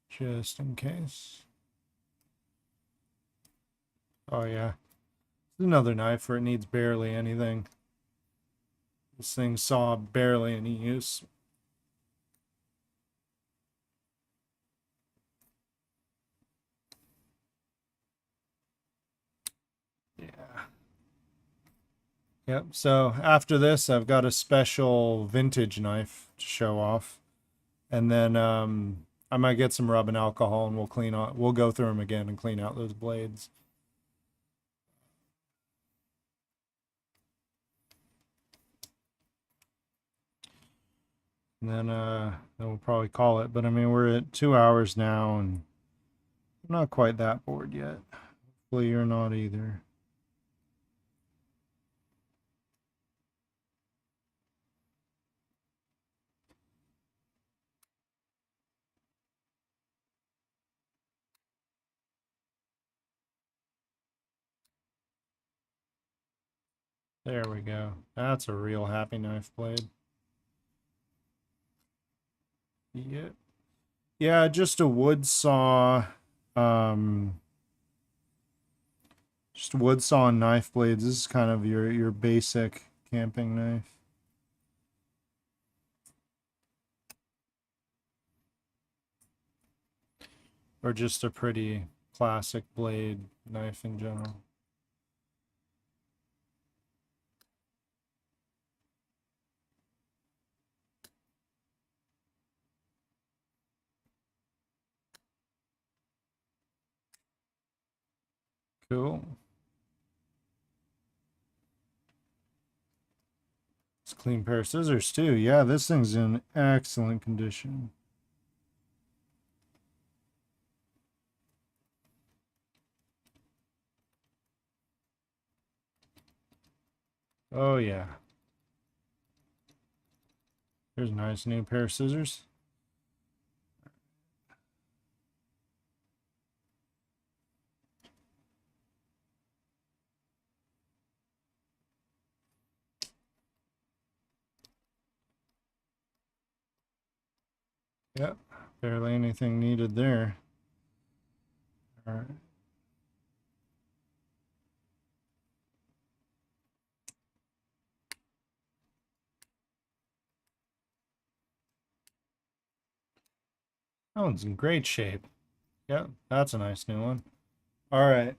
Just in case. Oh yeah. Another knife where it needs barely anything. This thing saw barely any use. Yeah. Yep. So after this, I've got a special vintage knife to show off, and then I might get some rubbing alcohol and we'll go through them again and clean out those blades. And then we'll probably call it. But I mean, we're at 2 hours now, and I'm not quite that bored yet. Hopefully, you're not either. There we go. That's a real happy knife blade. Yeah. Yeah, just a wood saw. Um, just wood saw and knife blades. This is kind of your basic camping knife. Or just a pretty classic blade knife in general. Cool. It's a clean pair of scissors too. Yeah, this thing's in excellent condition. Oh yeah. Here's a nice new pair of scissors. Yep, barely anything needed there. All right. That one's in great shape. Yep, that's a nice new one. All right.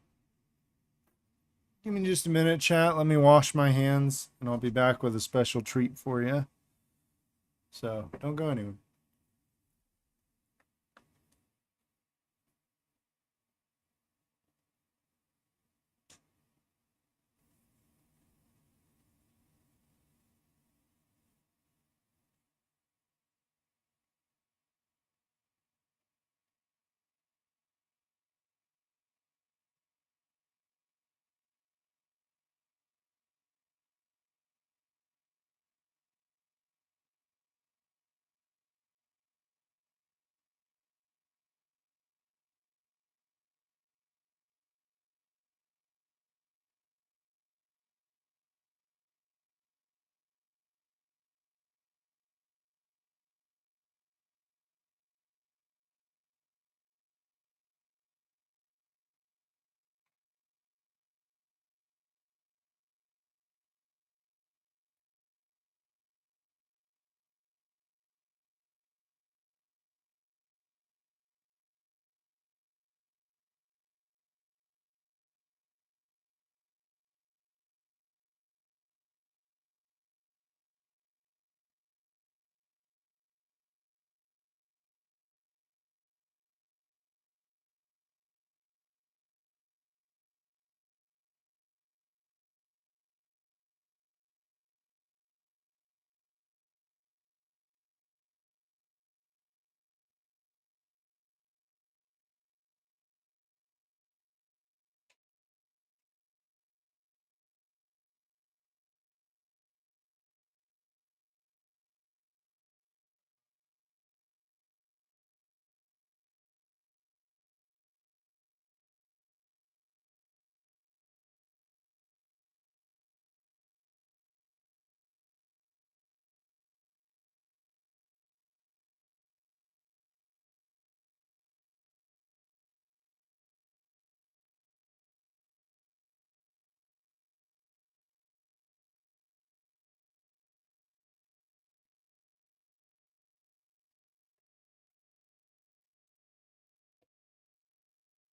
Give me just a minute, chat. Let me wash my hands, and I'll be back with a special treat for you. So don't go anywhere.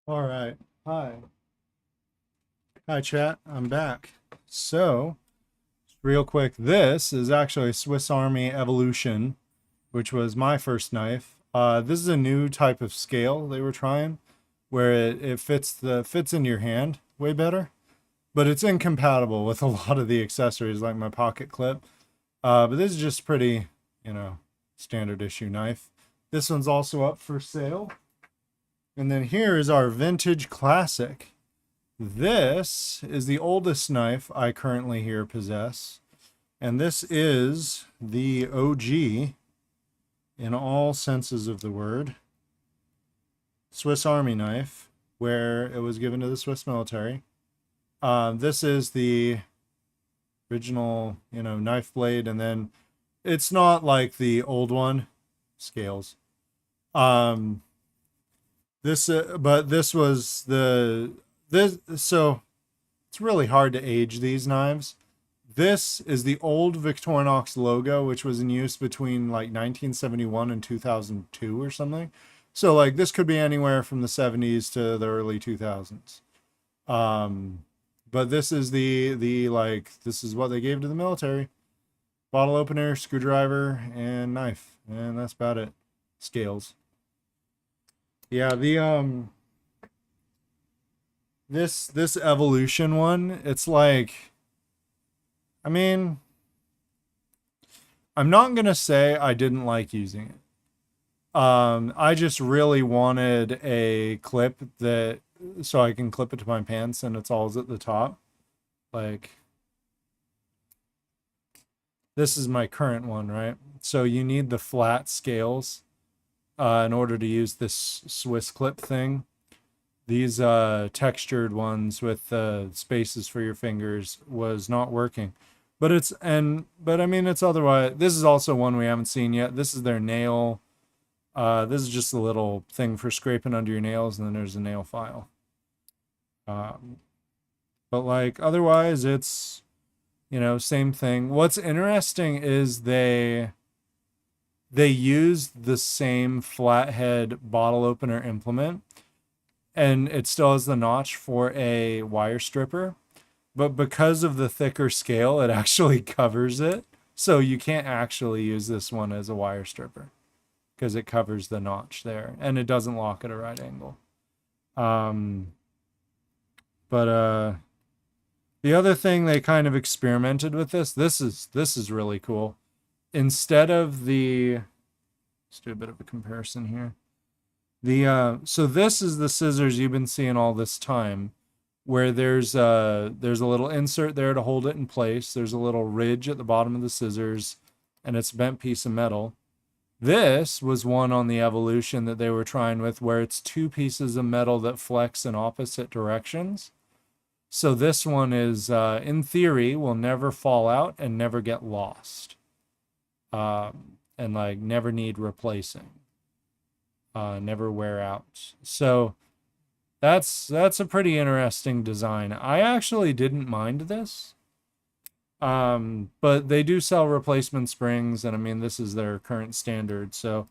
All right. Hi. Hi, chat. I'm back. So, real quick, this is actually Swiss Army Evolution, which was my first knife. This is a new type of scale they were trying, where it fits in your hand way better, but it's incompatible with a lot of the accessories like my pocket clip. But this is just pretty, standard issue knife. This one's also up for sale. And then here is our vintage classic. This is the oldest knife I currently here possess. And this is the OG, in all senses of the word, Swiss Army knife, where it was given to the Swiss military. This is the original, knife blade, and then it's not like the old one, scales. But this was so it's really hard to age these knives. This is the old Victorinox logo, which was in use between like 1971 and 2002 or something. So like this could be anywhere from the 70s to the early 2000s. But this is this is what they gave to the military. Bottle opener, screwdriver, and knife. And that's about it. Scales. Yeah, this evolution one, it's like, I mean, I'm not gonna say I didn't like using it. I just really wanted a clip that so I can clip it to my pants and it's all at the top. Like this is my current one, right? So you need the flat scales in order to use this Swiss clip thing. These textured ones with spaces for your fingers was not working. But I mean it's otherwise. This is also one we haven't seen yet. This is their nail. This is just a little thing for scraping under your nails, and then there's a nail file. But like otherwise it's same thing. What's interesting is they use the same flathead bottle opener implement, and it still has the notch for a wire stripper, but because of the thicker scale, it actually covers it. So you can't actually use this one as a wire stripper because it covers the notch there and it doesn't lock at a right angle. But the other thing they kind of experimented with this is really cool. Instead of let's do a bit of a comparison here. So this is the scissors you've been seeing all this time, where there's a little insert there to hold it in place. There's a little ridge at the bottom of the scissors, and it's a bent piece of metal. This was one on the Evolution that they were trying with, where it's two pieces of metal that flex in opposite directions. So this one is, in theory, will never fall out and never get lost, and like never need replacing. Never wear out. So that's a pretty interesting design. I actually didn't mind this. But they do sell replacement springs, and I mean this is their current standard. So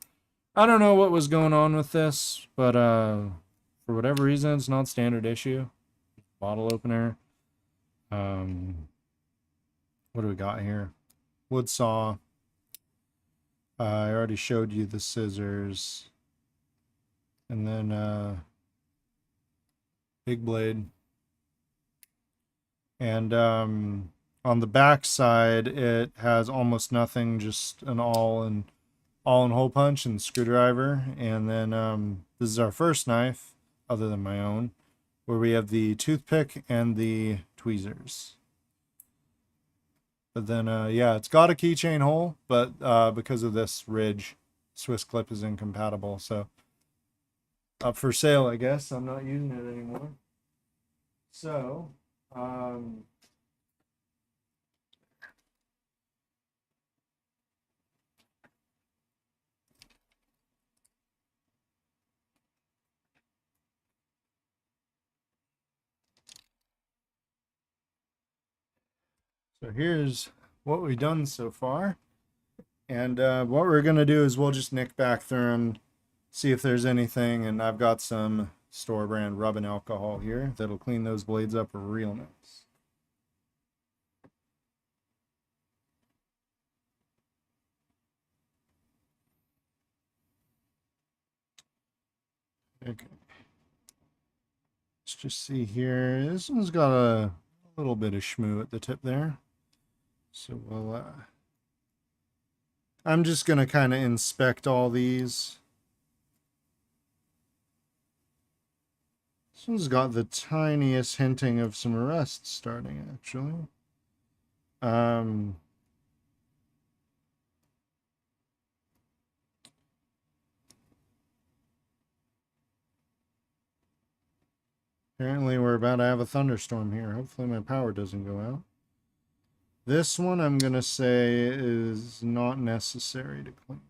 I don't know what was going on with this, but for whatever reason it's not standard issue. Bottle opener. What do we got here? Wood saw. I already showed you the scissors. And then big blade. And on the back side, it has almost nothing, just an all-in hole punch and screwdriver. And then this is our first knife, other than my own, where we have the toothpick and the tweezers. But then, yeah, it's got a keychain hole, but because of this ridge, Swiss clip is incompatible. So up for sale, I guess. I'm not using it anymore. So, so here's what we've done so far. And what we're going to do is we'll just nick back through them, see if there's anything. And I've got some store brand rubbing alcohol here that'll clean those blades up real nice. Okay. Let's just see here. This one's got a little bit of shmoo at the tip there. So we'll, I'm just going to kind of inspect all these. This one's got the tiniest hinting of some rust starting, actually. Apparently we're about to have a thunderstorm here. Hopefully my power doesn't go out. This one I'm going to say is not necessary to clean.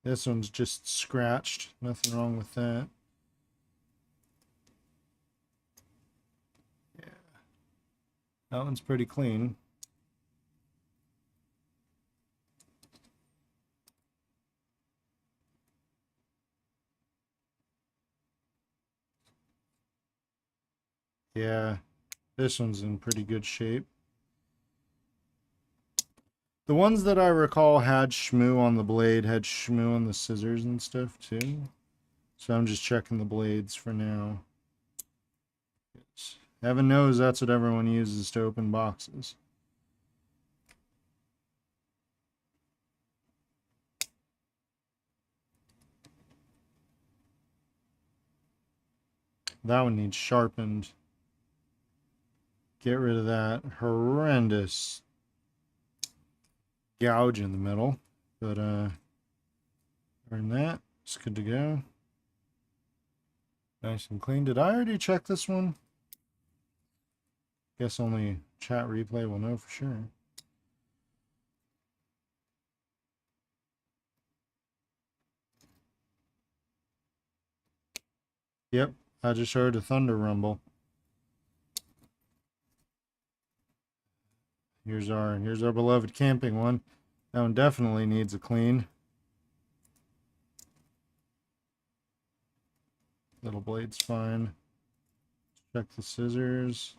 This one's just scratched. Nothing wrong with that. Yeah. That one's pretty clean. Yeah, this one's in pretty good shape. The ones that I recall had shmoo on the blade, had shmoo on the scissors and stuff too. So I'm just checking the blades for now. Heaven knows that's what everyone uses to open boxes. That one needs sharpened. Get rid of that horrendous gouge in the middle. But other than that, it's good to go. Nice and clean. Did I already check this one? Guess only chat replay will know for sure. Yep, I just heard a thunder rumble. Here's our beloved camping one. That one definitely needs a clean. Little blade's fine. Check the scissors.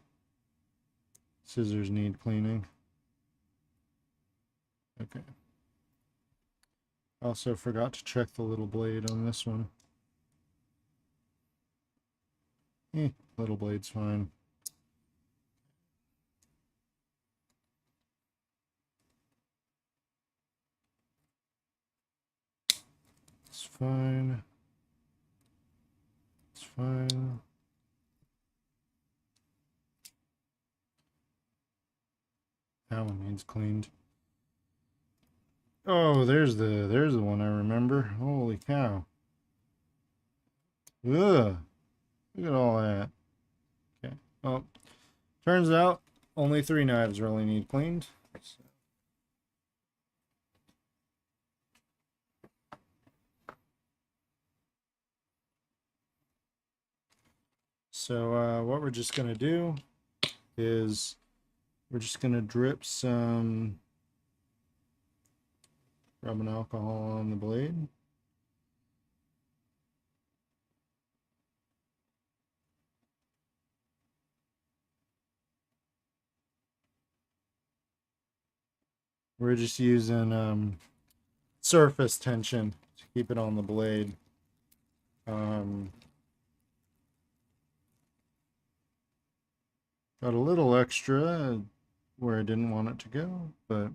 Scissors need cleaning. Okay. Also forgot to check the little blade on this one. Little blade's fine. It's fine. It's fine. That one needs cleaned. Oh, there's the one I remember. Holy cow. Ugh. Look at all that. Okay. Well, turns out only 3 knives really need cleaned. So what we're just going to do is we're just going to drip some rubbing alcohol on the blade. We're just using surface tension to keep it on the blade. Got a little extra where I didn't want it to go, but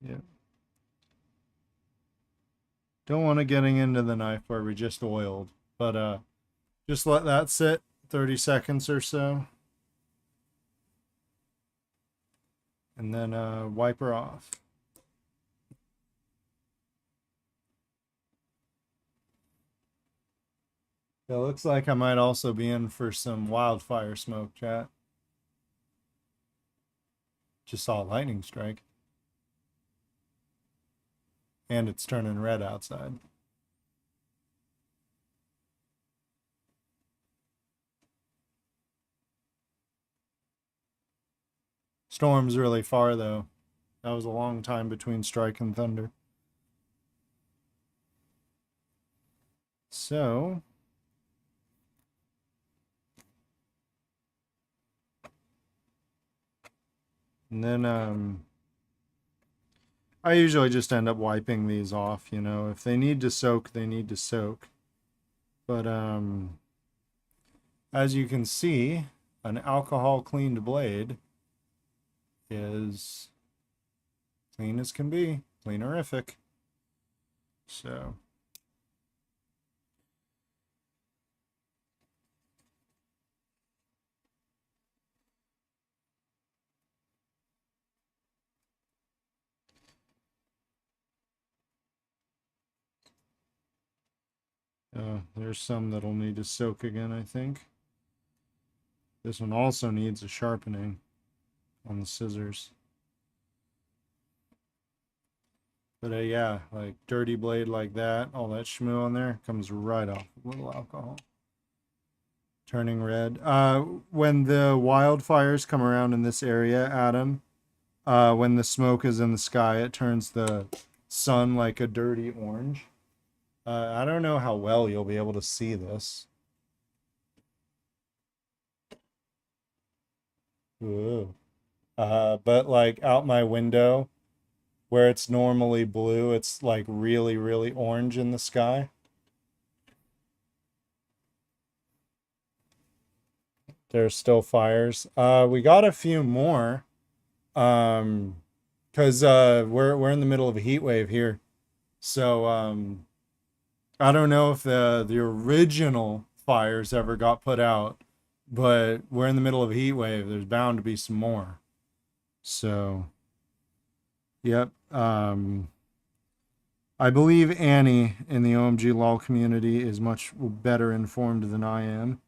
yeah. Don't want it getting into the knife where we just oiled, but just let that sit 30 seconds or so. And then wipe her off. It looks like I might also be in for some wildfire smoke, chat. Just saw a lightning strike. And it's turning red outside. Storm's really far, though. That was a long time between strike and thunder. So... and then, I usually just end up wiping these off, you know. If they need to soak, they need to soak. But, as you can see, an alcohol cleaned blade is clean as can be, cleanerific. So there's some that'll need to soak again, I think. This one also needs a sharpening on the scissors. But yeah, like dirty blade like that, all that schmoo on there comes right off a little alcohol. Turning red. When the wildfires come around in this area, Adam, when the smoke is in the sky, it turns the sun like a dirty orange. I don't know how well you'll be able to see this. Ooh. But like out my window, where it's normally blue, it's like really, really orange in the sky. There's still fires. We got a few more. Because we're in the middle of a heat wave here. So I don't know if the original fires ever got put out, but we're in the middle of a heat wave. There's bound to be some more. So, yep. I believe Annie in the OMG LOL community is much better informed than I am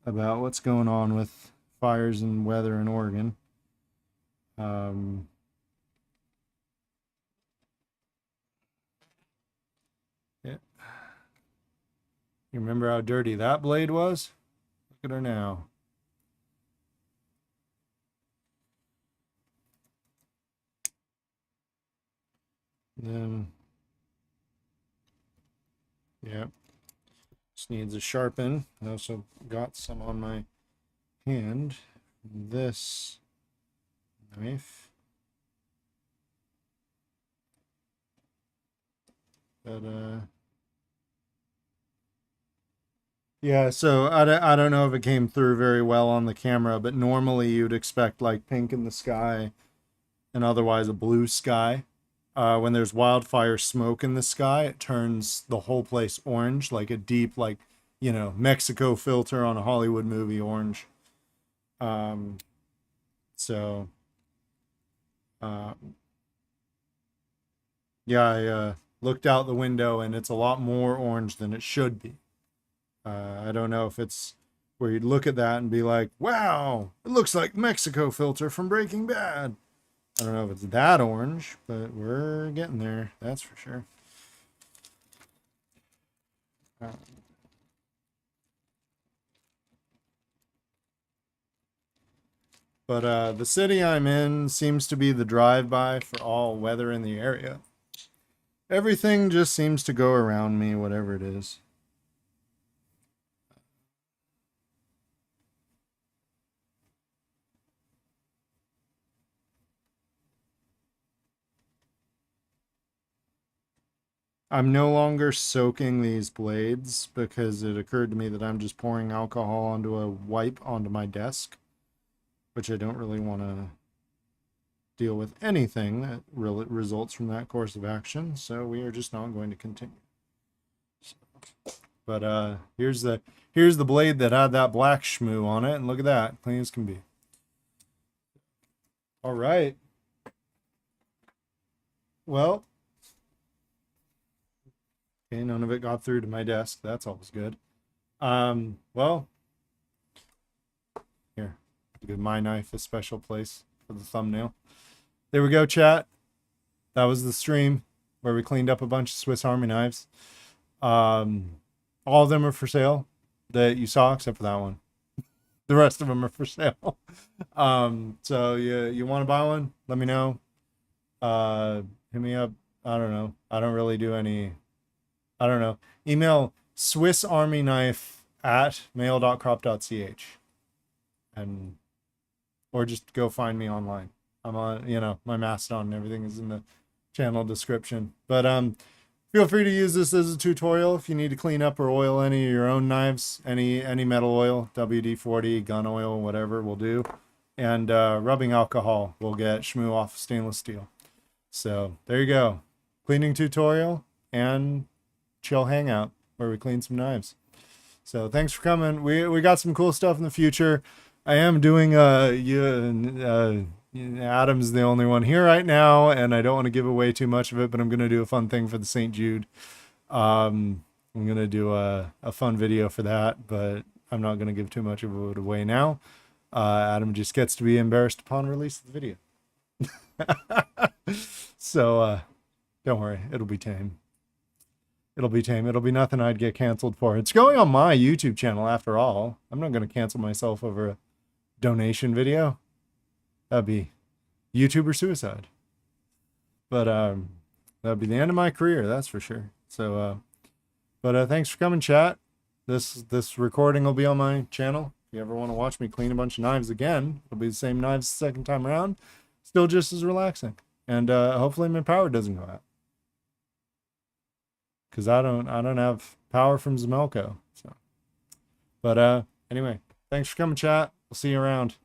about what's going on with fires and weather in Oregon. Yeah. You remember how dirty that blade was? Look at her now. Then, yeah, just needs a sharpen. I also got some on my hand. This knife. But, yeah, so I don't know if it came through very well on the camera, but normally you'd expect like pink in the sky and otherwise a blue sky. When there's wildfire smoke in the sky, it turns the whole place orange, like a deep, like, you know, Mexico filter on a Hollywood movie orange. So, yeah, I looked out the window and it's a lot more orange than it should be. I don't know if it's where you'd look at that and be like, wow, it looks like Mexico filter from Breaking Bad. I don't know if it's that orange, but we're getting there. That's for sure. But the city I'm in seems to be the drive-by for all weather in the area. Everything just seems to go around me, whatever it is. I'm no longer soaking these blades because it occurred to me that I'm just pouring alcohol onto a wipe onto my desk, which I don't really want to deal with anything that results from that course of action. So we are just not going to continue. But here's the blade that had that black schmoo on it, and look at that, clean as can be. All right. Well, okay, none of it got through to my desk. That's always good. Well, here, give my knife a special place for the thumbnail. There we go, chat. That was the stream where we cleaned up a bunch of Swiss Army knives. All of them are for sale that you saw, except for that one. The rest of them are for sale. So you want to buy one? Let me know. Hit me up. I don't know. I don't really do any. I don't know. Email swissarmyknife@mail.crop.ch and or just go find me online. I'm on, my Mastodon and everything is in the channel description. But feel free to use this as a tutorial if you need to clean up or oil any of your own knives, any metal oil, WD-40, gun oil, whatever will do. And rubbing alcohol will get shmoo off stainless steel. So there you go. Cleaning tutorial and chill hangout where we clean some knives. So thanks for coming. We got some cool stuff in the future. I am doing Adam's the only one here right now, and I don't want to give away too much of it, but I'm going to do a fun thing for the St. Jude. I'm going to do a fun video for that, but I'm not going to give too much of it away now. Adam just gets to be embarrassed upon release of the video. So don't worry, it'll be tame. It'll be tame. It'll be nothing I'd get canceled for. It's going on my YouTube channel after all. I'm not going to cancel myself over a donation video. That'd be YouTuber suicide. But that'd be the end of my career, that's for sure. So but thanks for coming, chat. This recording will be on my channel. If you ever want to watch me clean a bunch of knives again, it'll be the same knives the second time around. Still just as relaxing. And hopefully my power doesn't go out. Because I don't have power from Zemelco. So, but anyway, thanks for coming, chat. We'll see you around.